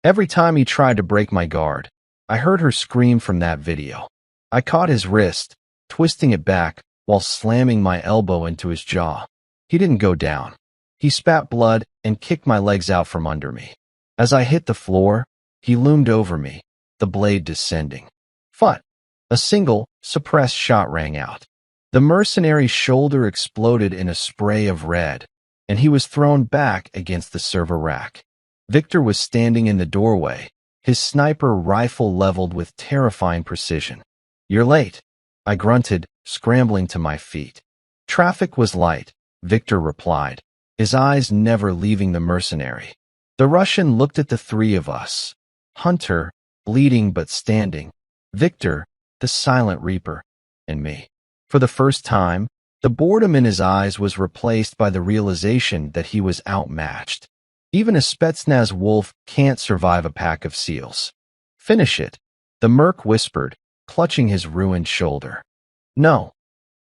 Every time he tried to break my guard, I heard her scream from that video. I caught his wrist, twisting it back while slamming my elbow into his jaw. He didn't go down. He spat blood and kicked my legs out from under me. As I hit the floor, he loomed over me, the blade descending. Fut! A single, suppressed shot rang out. The mercenary's shoulder exploded in a spray of red, and he was thrown back against the server rack. Victor was standing in the doorway, his sniper rifle leveled with terrifying precision. "You're late," I grunted, scrambling to my feet. "Traffic was light," Victor replied, his eyes never leaving the mercenary. The Russian looked at the three of us. Hunter, bleeding but standing, Victor, the silent reaper, and me. For the first time, the boredom in his eyes was replaced by the realization that he was outmatched. Even a Spetsnaz wolf can't survive a pack of seals. "Finish it," the merc whispered, clutching his ruined shoulder. "No,"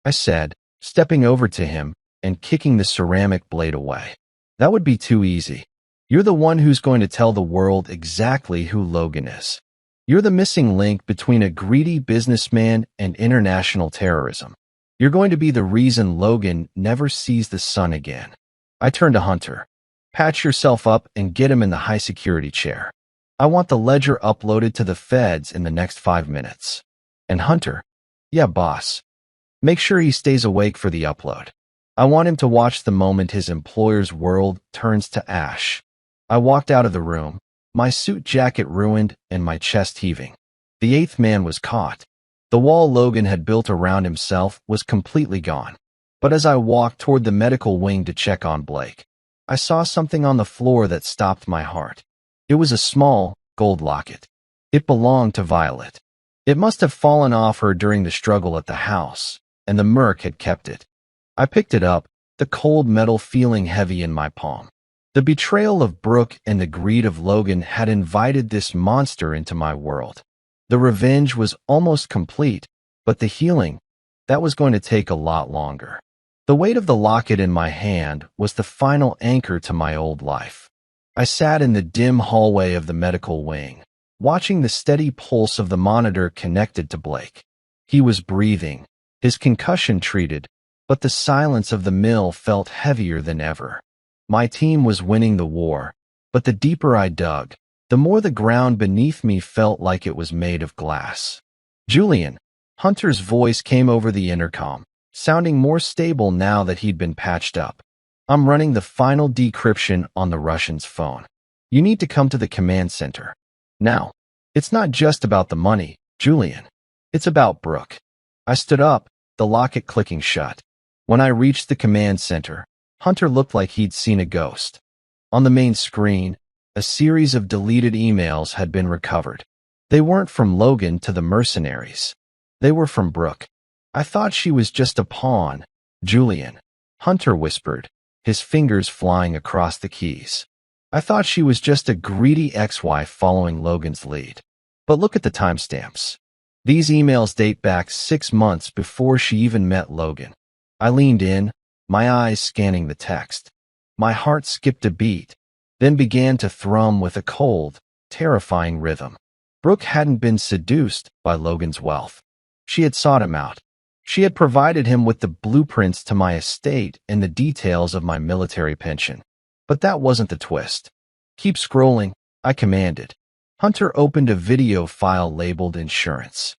I said, stepping over to him and kicking the ceramic blade away. "That would be too easy. You're the one who's going to tell the world exactly who Logan is. You're the missing link between a greedy businessman and international terrorism. You're going to be the reason Logan never sees the sun again." I turned to Hunter. "Patch yourself up and get him in the high-security chair. I want the ledger uploaded to the feds in the next 5 minutes. And Hunter, yeah, boss. Make sure he stays awake for the upload. I want him to watch the moment his employer's world turns to ash." I walked out of the room, my suit jacket ruined and my chest heaving. The eighth man was caught. The wall Logan had built around himself was completely gone. But as I walked toward the medical wing to check on Blake, I saw something on the floor that stopped my heart. It was a small, gold locket. It belonged to Violet. It must have fallen off her during the struggle at the house, and the merc had kept it. I picked it up, the cold metal feeling heavy in my palm. The betrayal of Brooke and the greed of Logan had invited this monster into my world. The revenge was almost complete, but the healing, that was going to take a lot longer. The weight of the locket in my hand was the final anchor to my old life. I sat in the dim hallway of the medical wing, watching the steady pulse of the monitor connected to Blake. He was breathing, his concussion treated, but the silence of the mill felt heavier than ever. My team was winning the war, but the deeper I dug, the more the ground beneath me felt like it was made of glass. "Julian," Hunter's voice came over the intercom, sounding more stable now that he'd been patched up. "I'm running the final decryption on the Russian's phone. You need to come to the command center. Now, it's not just about the money, Julian. It's about Brooke." I stood up, the locket clicking shut. When I reached the command center, Hunter looked like he'd seen a ghost. On the main screen, a series of deleted emails had been recovered. They weren't from Logan to the mercenaries. They were from Brooke. "I thought she was just a pawn, Julian," Hunter whispered, his fingers flying across the keys. "I thought she was just a greedy ex-wife following Logan's lead. But look at the timestamps. These emails date back 6 months before she even met Logan." I leaned in, my eyes scanning the text. My heart skipped a beat, then began to thrum with a cold, terrifying rhythm. Brooke hadn't been seduced by Logan's wealth. She had sought him out. She had provided him with the blueprints to my estate and the details of my military pension. But that wasn't the twist. "Keep scrolling," I commanded. Hunter opened a video file labeled insurance.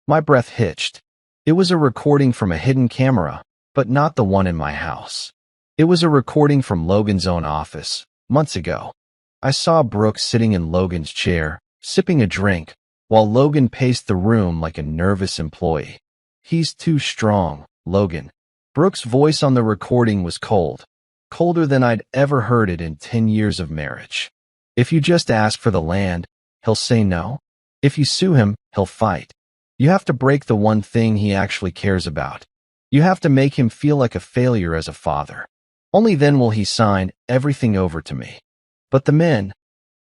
My breath hitched. It was a recording from a hidden camera, but not the one in my house. It was a recording from Logan's own office, months ago. I saw Brooke sitting in Logan's chair, sipping a drink, while Logan paced the room like a nervous employee. "He's too strong, Logan." Brooke's voice on the recording was cold, colder than I'd ever heard it in 10 years of marriage. "If you just ask for the land, he'll say no. If you sue him, he'll fight. You have to break the one thing he actually cares about. You have to make him feel like a failure as a father. Only then will he sign everything over to me. But the men,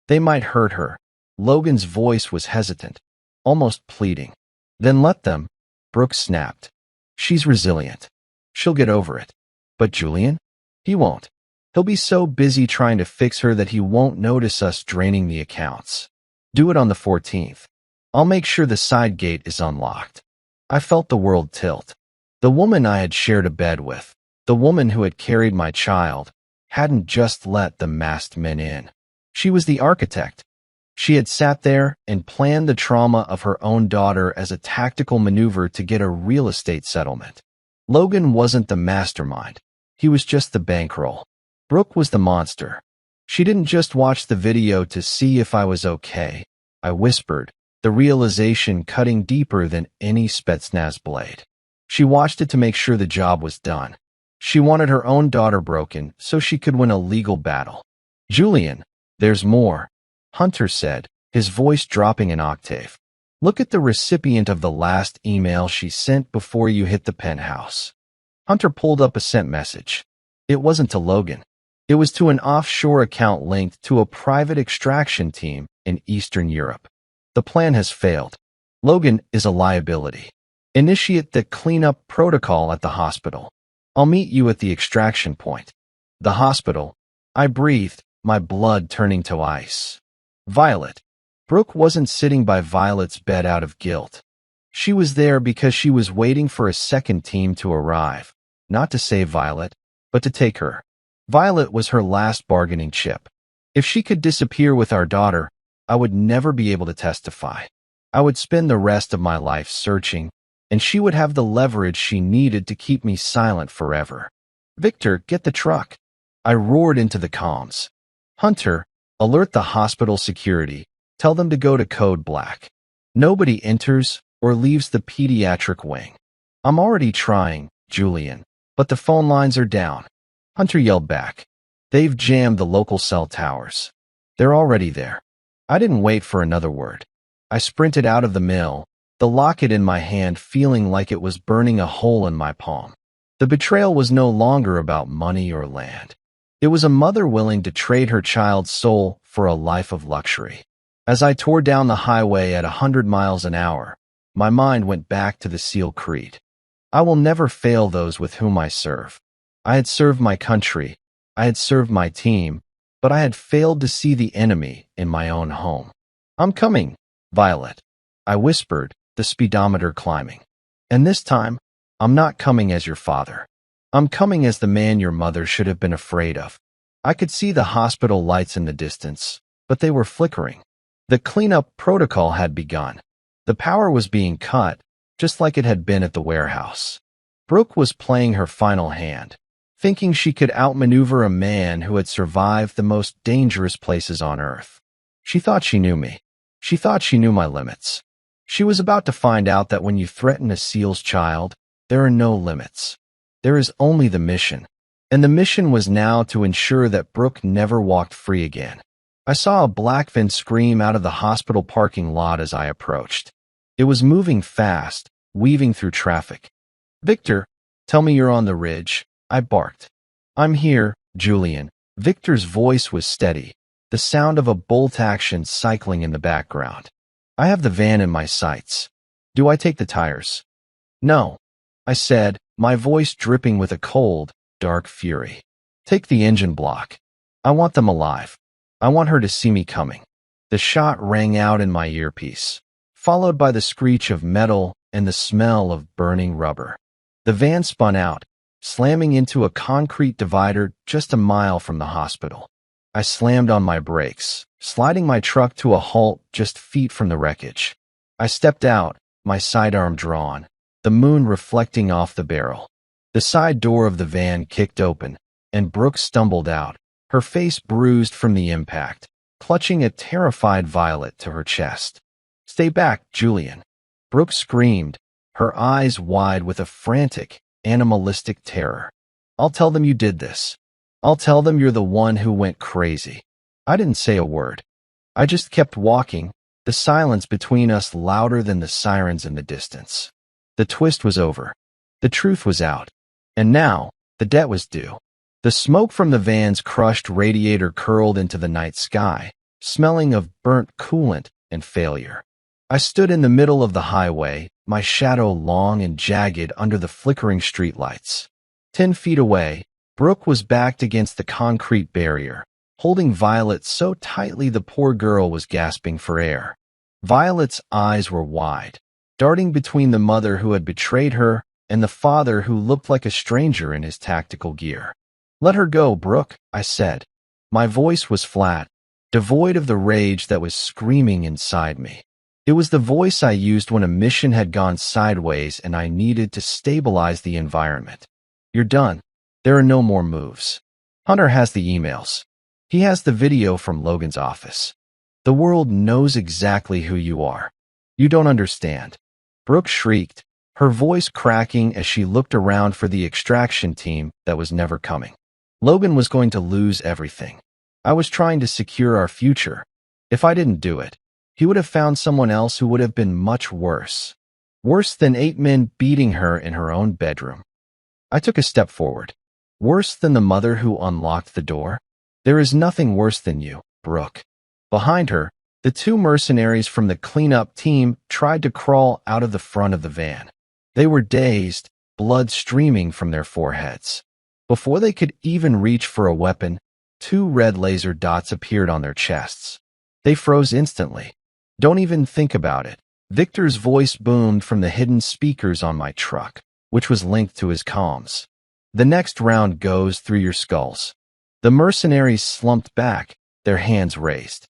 they might hurt her." Logan's voice was hesitant, almost pleading. "Then let them," Brooke snapped. She's resilient. She'll get over it. But Julian? He won't. He'll be so busy trying to fix her that he won't notice us draining the accounts. Do it on the 14th. I'll make sure the side gate is unlocked. I felt the world tilt. The woman I had shared a bed with, the woman who had carried my child, hadn't just let the masked men in. She was the architect. She had sat there and planned the trauma of her own daughter as a tactical maneuver to get a real estate settlement. Logan wasn't the mastermind. He was just the bankroll. Brooke was the monster. She didn't just watch the video to see if I was okay. I whispered, the realization cutting deeper than any Spetsnaz blade. She watched it to make sure the job was done. She wanted her own daughter broken so she could win a legal battle. Julian, there's more, Hunter said, his voice dropping an octave. Look at the recipient of the last email she sent before you hit the penthouse. Hunter pulled up a sent message. It wasn't to Logan. It was to an offshore account linked to a private extraction team in Eastern Europe. The plan has failed. Logan is a liability. Initiate the cleanup protocol at the hospital. I'll meet you at the extraction point. The hospital. I breathed, my blood turning to ice. Violet. Brooke wasn't sitting by Violet's bed out of guilt. She was there because she was waiting for a second team to arrive, not to save Violet, but to take her. Violet was her last bargaining chip. If she could disappear with our daughter, I would never be able to testify. I would spend the rest of my life searching, and she would have the leverage she needed to keep me silent forever. Victor, get the truck. I roared into the comms. Hunter, alert the hospital security. Tell them to go to code black. Nobody enters or leaves the pediatric wing. I'm already trying, Julian, but the phone lines are down. Hunter yelled back. They've jammed the local cell towers. They're already there. I didn't wait for another word. I sprinted out of the mill, the locket in my hand feeling like it was burning a hole in my palm. The betrayal was no longer about money or land. It was a mother willing to trade her child's soul for a life of luxury. As I tore down the highway at 100 miles an hour, my mind went back to the SEAL creed. I will never fail those with whom I serve. I had served my country, I had served my team, but I had failed to see the enemy in my own home. I'm coming, Violet, I whispered, the speedometer climbing. And this time, I'm not coming as your father. I'm coming as the man your mother should have been afraid of. I could see the hospital lights in the distance, but they were flickering. The cleanup protocol had begun. The power was being cut, just like it had been at the warehouse. Brooke was playing her final hand, thinking she could outmaneuver a man who had survived the most dangerous places on Earth. She thought she knew me. She thought she knew my limits. She was about to find out that when you threaten a SEAL's child, there are no limits. There is only the mission. And the mission was now to ensure that Brooke never walked free again. I saw a black van scream out of the hospital parking lot as I approached. It was moving fast, weaving through traffic. Victor, tell me you're on the ridge, I barked. I'm here, Julian. Victor's voice was steady, the sound of a bolt action cycling in the background. I have the van in my sights. Do I take the tires? No, I said, my voice dripping with a cold, dark fury. Take the engine block. I want them alive. I want her to see me coming. The shot rang out in my earpiece, followed by the screech of metal and the smell of burning rubber. The van spun out, slamming into a concrete divider just a mile from the hospital. I slammed on my brakes, sliding my truck to a halt just feet from the wreckage. I stepped out, my sidearm drawn, the moon reflecting off the barrel. The side door of the van kicked open, and Brooke stumbled out, her face bruised from the impact, clutching a terrified Violet to her chest. Stay back, Julian. Brooke screamed, her eyes wide with a frantic, animalistic terror. I'll tell them you did this. I'll tell them you're the one who went crazy. I didn't say a word. I just kept walking, the silence between us louder than the sirens in the distance. The twist was over. The truth was out. And now, the debt was due. The smoke from the van's crushed radiator curled into the night sky, smelling of burnt coolant and failure. I stood in the middle of the highway, my shadow long and jagged under the flickering streetlights. 10 feet away, Brooke was backed against the concrete barrier, holding Violet so tightly the poor girl was gasping for air. Violet's eyes were wide, darting between the mother who had betrayed her and the father who looked like a stranger in his tactical gear. "Let her go, Brooke," I said. My voice was flat, devoid of the rage that was screaming inside me. It was the voice I used when a mission had gone sideways and I needed to stabilize the environment. "You're done. There are no more moves. Hunter has the emails. He has the video from Logan's office. The world knows exactly who you are. You don't understand." Brooke shrieked, her voice cracking as she looked around for the extraction team that was never coming. Logan was going to lose everything. I was trying to secure our future. If I didn't do it, he would have found someone else who would have been much worse. Worse than 8 men beating her in her own bedroom. I took a step forward. Worse than the mother who unlocked the door? There is nothing worse than you, Brooke. Behind her, the 2 mercenaries from the cleanup team tried to crawl out of the front of the van. They were dazed, blood streaming from their foreheads. Before they could even reach for a weapon, 2 red laser dots appeared on their chests. They froze instantly. "Don't even think about it." Victor's voice boomed from the hidden speakers on my truck, which was linked to his comms. "The next round goes through your skulls." The mercenaries slumped back, their hands raised.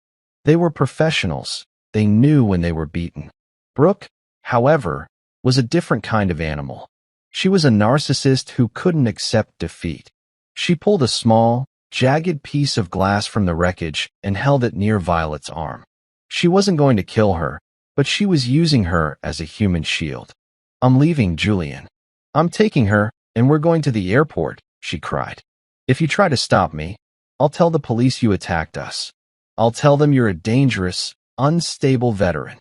They were professionals. They knew when they were beaten. Brooke, however, was a different kind of animal. She was a narcissist who couldn't accept defeat. She pulled a small, jagged piece of glass from the wreckage and held it near Violet's arm. She wasn't going to kill her, but she was using her as a human shield. "I'm leaving, Julian. I'm taking her, and we're going to the airport," she cried. "If you try to stop me, I'll tell the police you attacked us. I'll tell them you're a dangerous, unstable veteran."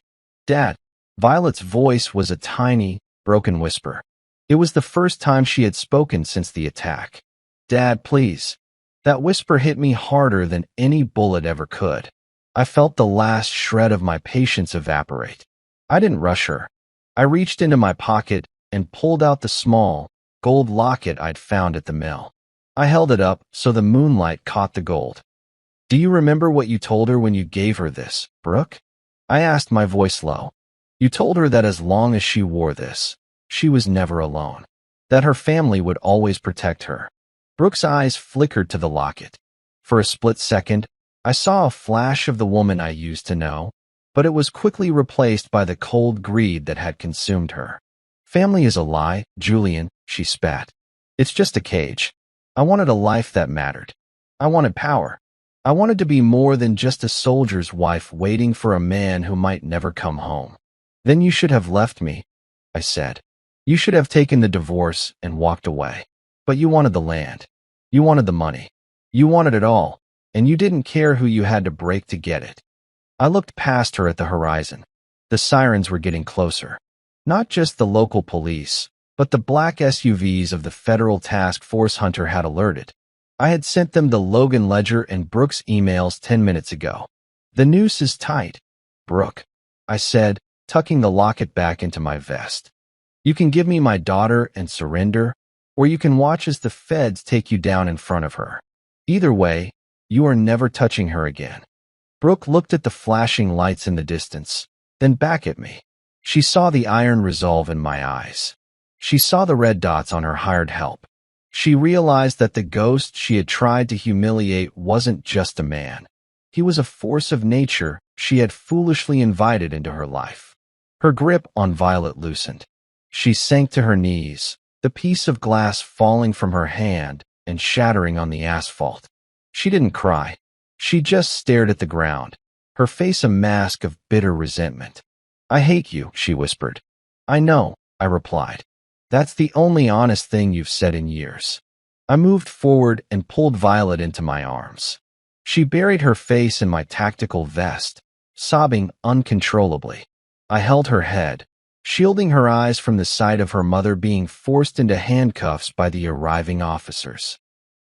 "Dad." Violet's voice was a tiny, broken whisper. It was the first time she had spoken since the attack. "Dad, please." That whisper hit me harder than any bullet ever could. I felt the last shred of my patience evaporate. I didn't rush her. I reached into my pocket and pulled out the small, gold locket I'd found at the mill. I held it up so the moonlight caught the gold. "Do you remember what you told her when you gave her this, Brooke?" I asked, my voice low. "You told her that as long as she wore this, she was never alone. That her family would always protect her." Brooke's eyes flickered to the locket. For a split second, I saw a flash of the woman I used to know, but it was quickly replaced by the cold greed that had consumed her. "Family is a lie, Julian," she spat. "It's just a cage. I wanted a life that mattered. I wanted power. I wanted to be more than just a soldier's wife waiting for a man who might never come home." "Then you should have left me," I said. "You should have taken the divorce and walked away. But you wanted the land. You wanted the money. You wanted it all, and you didn't care who you had to break to get it." I looked past her at the horizon. The sirens were getting closer. Not just the local police, but the black SUVs of the federal task force Hunter had alerted. I had sent them the Logan Ledger and Brooke's emails 10 minutes ago. "The noose is tight, Brooke," I said, tucking the locket back into my vest. "You can give me my daughter and surrender, or you can watch as the feds take you down in front of her. Either way, you are never touching her again." Brooke looked at the flashing lights in the distance, then back at me. She saw the iron resolve in my eyes. She saw the red dots on her hired help. She realized that the ghost she had tried to humiliate wasn't just a man. He was a force of nature she had foolishly invited into her life. Her grip on Violet loosened. She sank to her knees, the piece of glass falling from her hand and shattering on the asphalt. She didn't cry. She just stared at the ground, her face a mask of bitter resentment. "I hate you," she whispered. "I know," I replied. "That's the only honest thing you've said in years." I moved forward and pulled Violet into my arms. She buried her face in my tactical vest, sobbing uncontrollably. I held her head, shielding her eyes from the sight of her mother being forced into handcuffs by the arriving officers.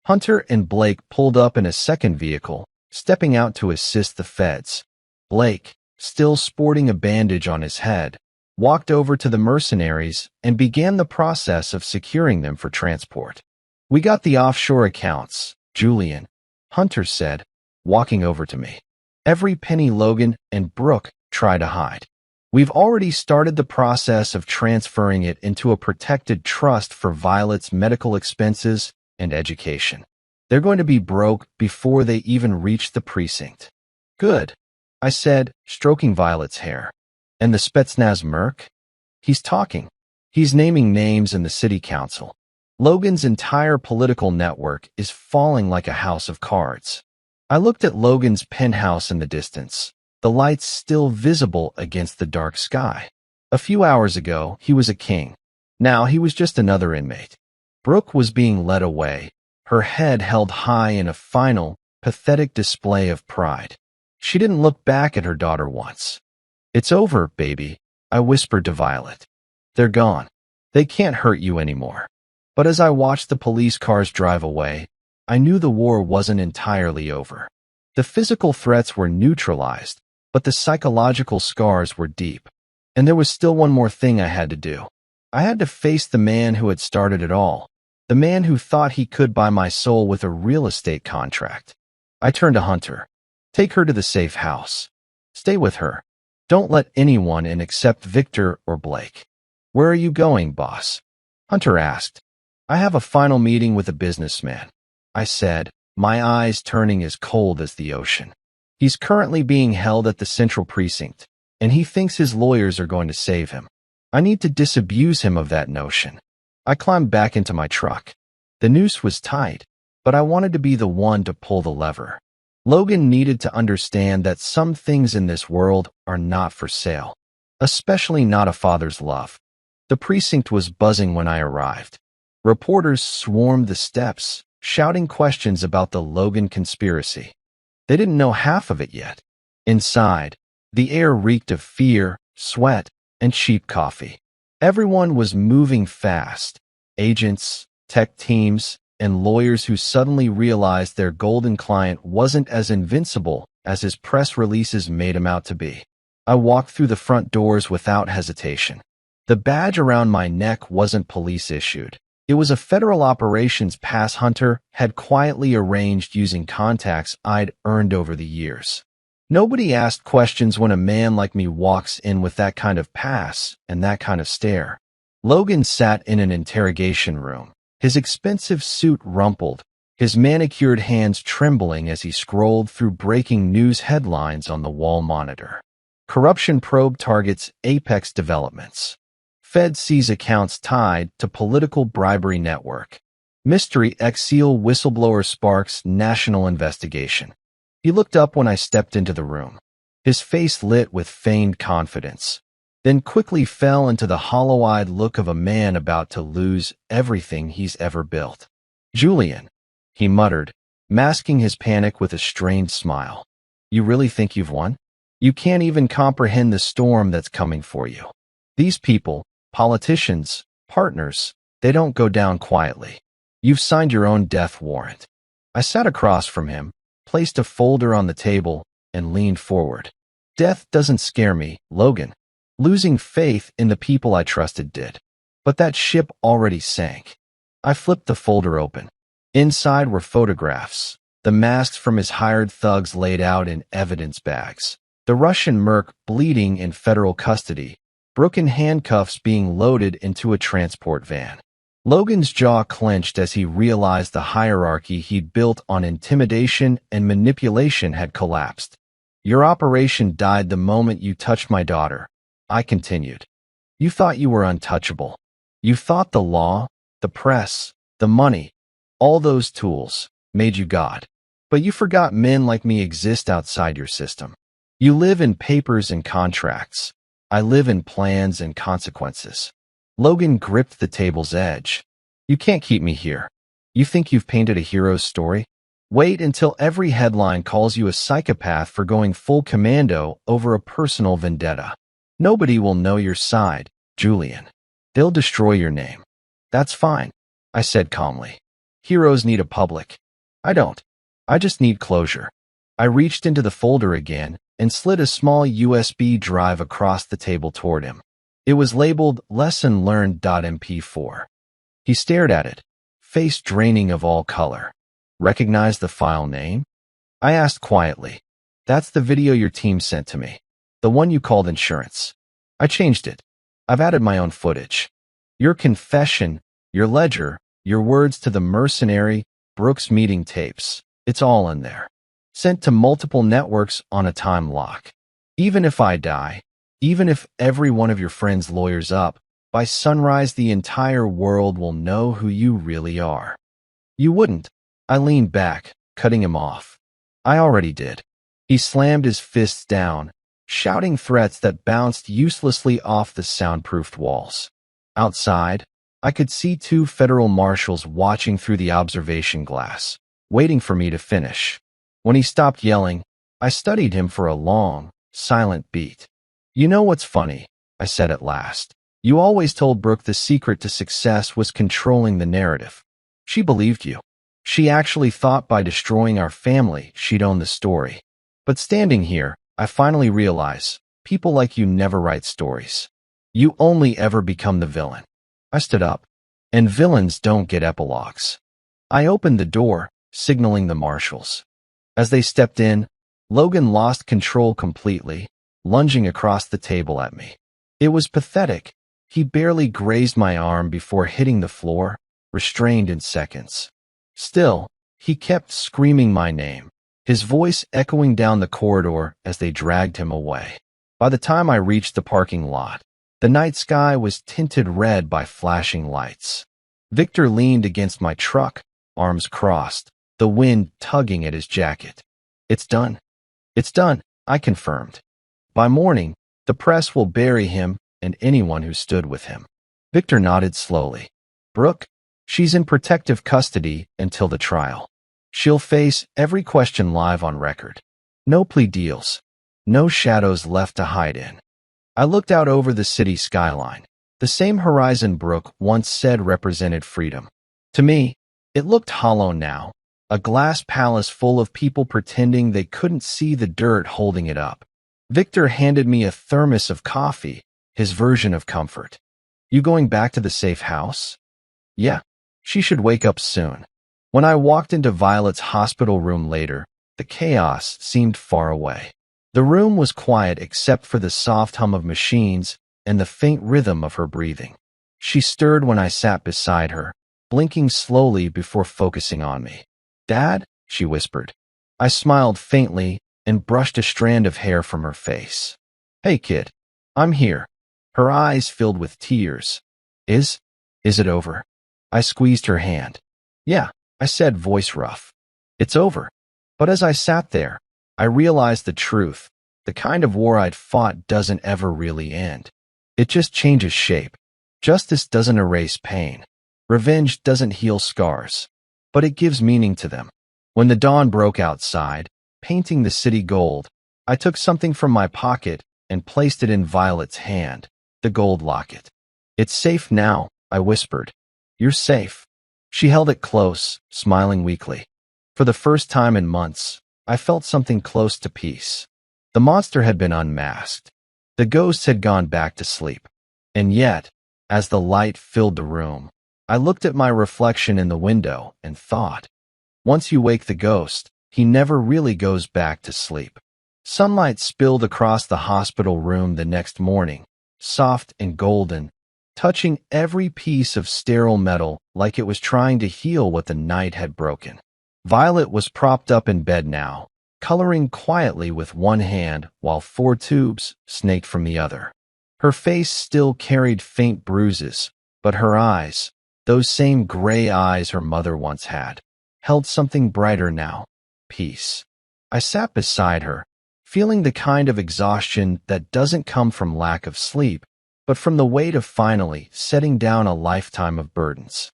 Hunter and Blake pulled up in a second vehicle, stepping out to assist the feds. "Blake," still sporting a bandage on his head, walked over to the mercenaries and began the process of securing them for transport. "We got the offshore accounts, Julian," Hunter said, walking over to me. "Every penny Logan and Brooke try to hide. We've already started the process of transferring it into a protected trust for Violet's medical expenses and education. They're going to be broke before they even reach the precinct." "Good," I said, stroking Violet's hair. "And the Spetsnaz merc?" "He's talking. He's naming names in the city council. Logan's entire political network is falling like a house of cards." I looked at Logan's penthouse in the distance, the lights still visible against the dark sky. A few hours ago, he was a king. Now he was just another inmate. Brooke was being led away, her head held high in a final, pathetic display of pride. She didn't look back at her daughter once. "It's over, baby," I whispered to Violet. "They're gone. They can't hurt you anymore." But as I watched the police cars drive away, I knew the war wasn't entirely over. The physical threats were neutralized, but the psychological scars were deep. And there was still one more thing I had to do. I had to face the man who had started it all, the man who thought he could buy my soul with a real estate contract. I turned to Hunter. "Take her to the safe house. Stay with her. Don't let anyone in except Victor or Blake." "Where are you going, boss?" Hunter asked. "I have a final meeting with a businessman," I said, my eyes turning as cold as the ocean. "He's currently being held at the Central Precinct, and he thinks his lawyers are going to save him. I need to disabuse him of that notion." I climbed back into my truck. The noose was tight, but I wanted to be the one to pull the lever. Logan needed to understand that some things in this world are not for sale, especially not a father's love. The precinct was buzzing when I arrived. Reporters swarmed the steps, shouting questions about the Logan conspiracy. They didn't know half of it yet. Inside, the air reeked of fear, sweat, and cheap coffee. Everyone was moving fast. Agents, tech teams, and lawyers who suddenly realized their golden client wasn't as invincible as his press releases made him out to be. I walked through the front doors without hesitation. The badge around my neck wasn't police issued. It was a federal operations pass Hunter had quietly arranged using contacts I'd earned over the years. Nobody asked questions when a man like me walks in with that kind of pass and that kind of stare. Logan sat in an interrogation room, his expensive suit rumpled, his manicured hands trembling as he scrolled through breaking news headlines on the wall monitor. Corruption probe targets apex developments. Fed sees accounts tied to political bribery network. Mystery ex-SEAL whistleblower sparks national investigation. He looked up when I stepped into the room, his face lit with feigned confidence, then quickly fell into the hollow-eyed look of a man about to lose everything he's ever built. "Julian," he muttered, masking his panic with a strained smile. "You really think you've won? You can't even comprehend the storm that's coming for you. These people, politicians, partners, they don't go down quietly. You've signed your own death warrant." I sat across from him, placed a folder on the table, and leaned forward. "Death doesn't scare me, Logan. Losing faith in the people I trusted did. But that ship already sank." I flipped the folder open. Inside were photographs, the masks from his hired thugs laid out in evidence bags, the Russian merc bleeding in federal custody, broken handcuffs being loaded into a transport van. Logan's jaw clenched as he realized the hierarchy he'd built on intimidation and manipulation had collapsed. "Your operation died the moment you touched my daughter," I continued. "You thought you were untouchable. You thought the law, the press, the money, all those tools, made you God. But you forgot men like me exist outside your system. You live in papers and contracts. I live in plans and consequences." Logan gripped the table's edge. "You can't keep me here. You think you've painted a hero's story? Wait until every headline calls you a psychopath for going full commando over a personal vendetta. Nobody will know your side, Julian. They'll destroy your name." "That's fine," I said calmly. "Heroes need a public. I don't. I just need closure." I reached into the folder again and slid a small USB drive across the table toward him. It was labeled Lesson Learned.mp4. He stared at it, face draining of all color. Recognize the file name? I asked quietly. That's the video your team sent to me. The one you called insurance. I changed it. I've added my own footage. Your confession, your ledger, your words to the mercenary, Brooks meeting tapes. It's all in there. Sent to multiple networks on a time lock. Even if I die, even if every one of your friends lawyers up, by sunrise the entire world will know who you really are. You wouldn't. I leaned back, cutting him off. I already did. He slammed his fists down, shouting threats that bounced uselessly off the soundproofed walls. Outside, I could see two federal marshals watching through the observation glass, waiting for me to finish. When he stopped yelling, I studied him for a long, silent beat. You know what's funny? I said at last. You always told Brooke the secret to success was controlling the narrative. She believed you. She actually thought by destroying our family, she'd own the story. But standing here, I finally realize, people like you never write stories. You only ever become the villain. I stood up. And villains don't get epilogues. I opened the door, signaling the marshals. As they stepped in, Logan lost control completely, lunging across the table at me. It was pathetic. He barely grazed my arm before hitting the floor, restrained in seconds. Still, he kept screaming my name, his voice echoing down the corridor as they dragged him away. By the time I reached the parking lot, the night sky was tinted red by flashing lights. Victor leaned against my truck, arms crossed, the wind tugging at his jacket. It's done. It's done, I confirmed. By morning, the press will bury him and anyone who stood with him. Victor nodded slowly. Brooke, she's in protective custody until the trial. She'll face every question live on record. No plea deals. No shadows left to hide in. I looked out over the city skyline, the same horizon Brooke once said represented freedom. To me, it looked hollow now, a glass palace full of people pretending they couldn't see the dirt holding it up. Victor handed me a thermos of coffee, his version of comfort. You going back to the safe house? Yeah, she should wake up soon. When I walked into Violet's hospital room later, the chaos seemed far away. The room was quiet except for the soft hum of machines and the faint rhythm of her breathing. She stirred when I sat beside her, blinking slowly before focusing on me. Dad? She whispered. I smiled faintly and brushed a strand of hair from her face. Hey, kid. I'm here. Her eyes filled with tears. Is it over? I squeezed her hand. Yeah, I said, voice rough. It's over. But as I sat there, I realized the truth. The kind of war I'd fought doesn't ever really end. It just changes shape. Justice doesn't erase pain. Revenge doesn't heal scars. But it gives meaning to them. When the dawn broke outside, painting the city gold, I took something from my pocket and placed it in Violet's hand, the gold locket. It's safe now, I whispered. You're safe. She held it close, smiling weakly. For the first time in months, I felt something close to peace. The monster had been unmasked. The ghosts had gone back to sleep. And yet, as the light filled the room, I looked at my reflection in the window and thought, once you wake the ghost, he never really goes back to sleep. Sunlight spilled across the hospital room the next morning, soft and golden, touching every piece of sterile metal like it was trying to heal what the night had broken. Violet was propped up in bed now, coloring quietly with one hand while 4 tubes snaked from the other. Her face still carried faint bruises, but her eyes, those same gray eyes her mother once had, held something brighter now, peace. I sat beside her, feeling the kind of exhaustion that doesn't come from lack of sleep, but from the weight of finally setting down a lifetime of burdens.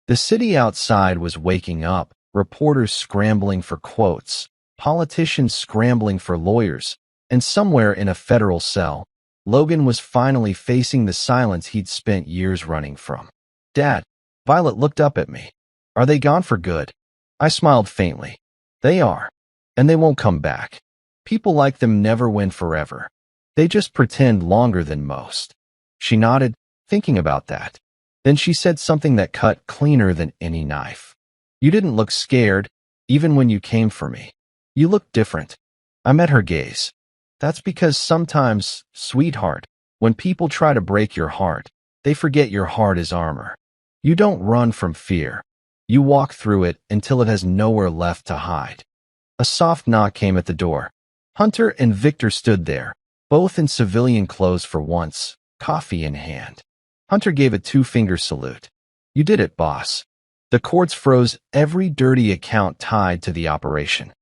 The city outside was waking up, reporters scrambling for quotes, politicians scrambling for lawyers, and somewhere in a federal cell, Logan was finally facing the silence he'd spent years running from. Dad, Violet looked up at me. Are they gone for good? I smiled faintly. They are, and they won't come back. People like them never win forever. They just pretend longer than most. She nodded, thinking about that. Then she said something that cut cleaner than any knife. You didn't look scared, even when you came for me. You looked different. I met her gaze. That's because sometimes, sweetheart, when people try to break your heart, they forget your heart is armor. You don't run from fear. You walk through it until it has nowhere left to hide. A soft knock came at the door. Hunter and Victor stood there, both in civilian clothes for once, coffee in hand. Hunter gave a two-finger salute. You did it, boss. The courts froze every dirty account tied to the operation.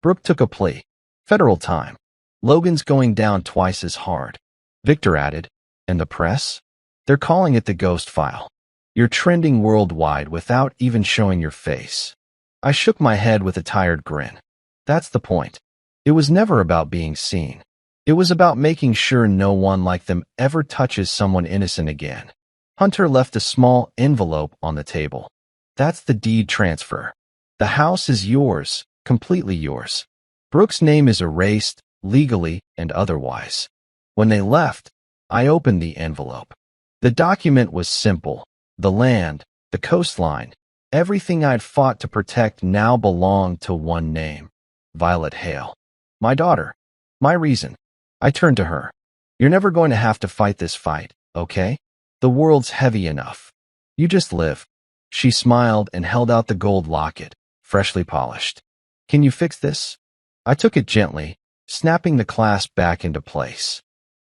Brooke took a plea. Federal time. Logan's going down twice as hard. Victor added, and the press? They're calling it the ghost file. You're trending worldwide without even showing your face. I shook my head with a tired grin. That's the point. It was never about being seen. It was about making sure no one like them ever touches someone innocent again. Hunter left a small envelope on the table. That's the deed transfer. The house is yours, completely yours. Brooke's name is erased, legally and otherwise. When they left, I opened the envelope. The document was simple. The land, the coastline, everything I'd fought to protect now belonged to one name. Violet Hale. My daughter. My reason. I turned to her. You're never going to have to fight this fight, okay? The world's heavy enough. You just live. She smiled and held out the gold locket, freshly polished. Can you fix this? I took it gently, snapping the clasp back into place.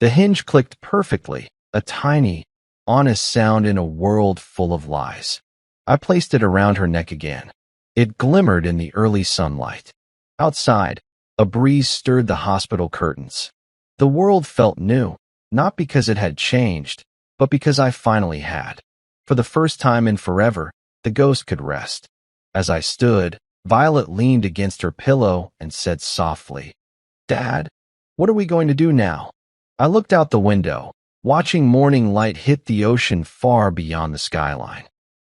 The hinge clicked perfectly, a tiny, honest sound in a world full of lies. I placed it around her neck again. It glimmered in the early sunlight. Outside, a breeze stirred the hospital curtains. The world felt new, not because it had changed, but because I finally had. For the first time in forever, the ghost could rest. As I stood, Violet leaned against her pillow and said softly, Dad, what are we going to do now? I looked out the window, watching morning light hit the ocean far beyond the skyline.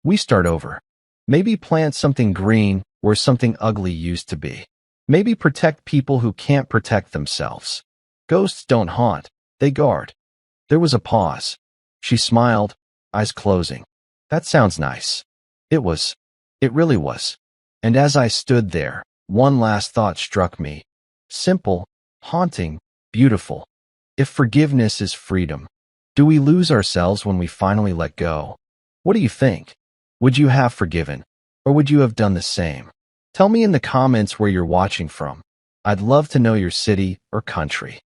We start over. Maybe plant something green where something ugly used to be. Maybe protect people who can't protect themselves. Ghosts don't haunt, they guard. There was a pause. She smiled, eyes closing. That sounds nice. It was. It really was. And as I stood there, one last thought struck me. Simple, haunting, beautiful. If forgiveness is freedom, do we lose ourselves when we finally let go? What do you think? Would you have forgiven, or would you have done the same? Tell me in the comments where you're watching from. I'd love to know your city or country.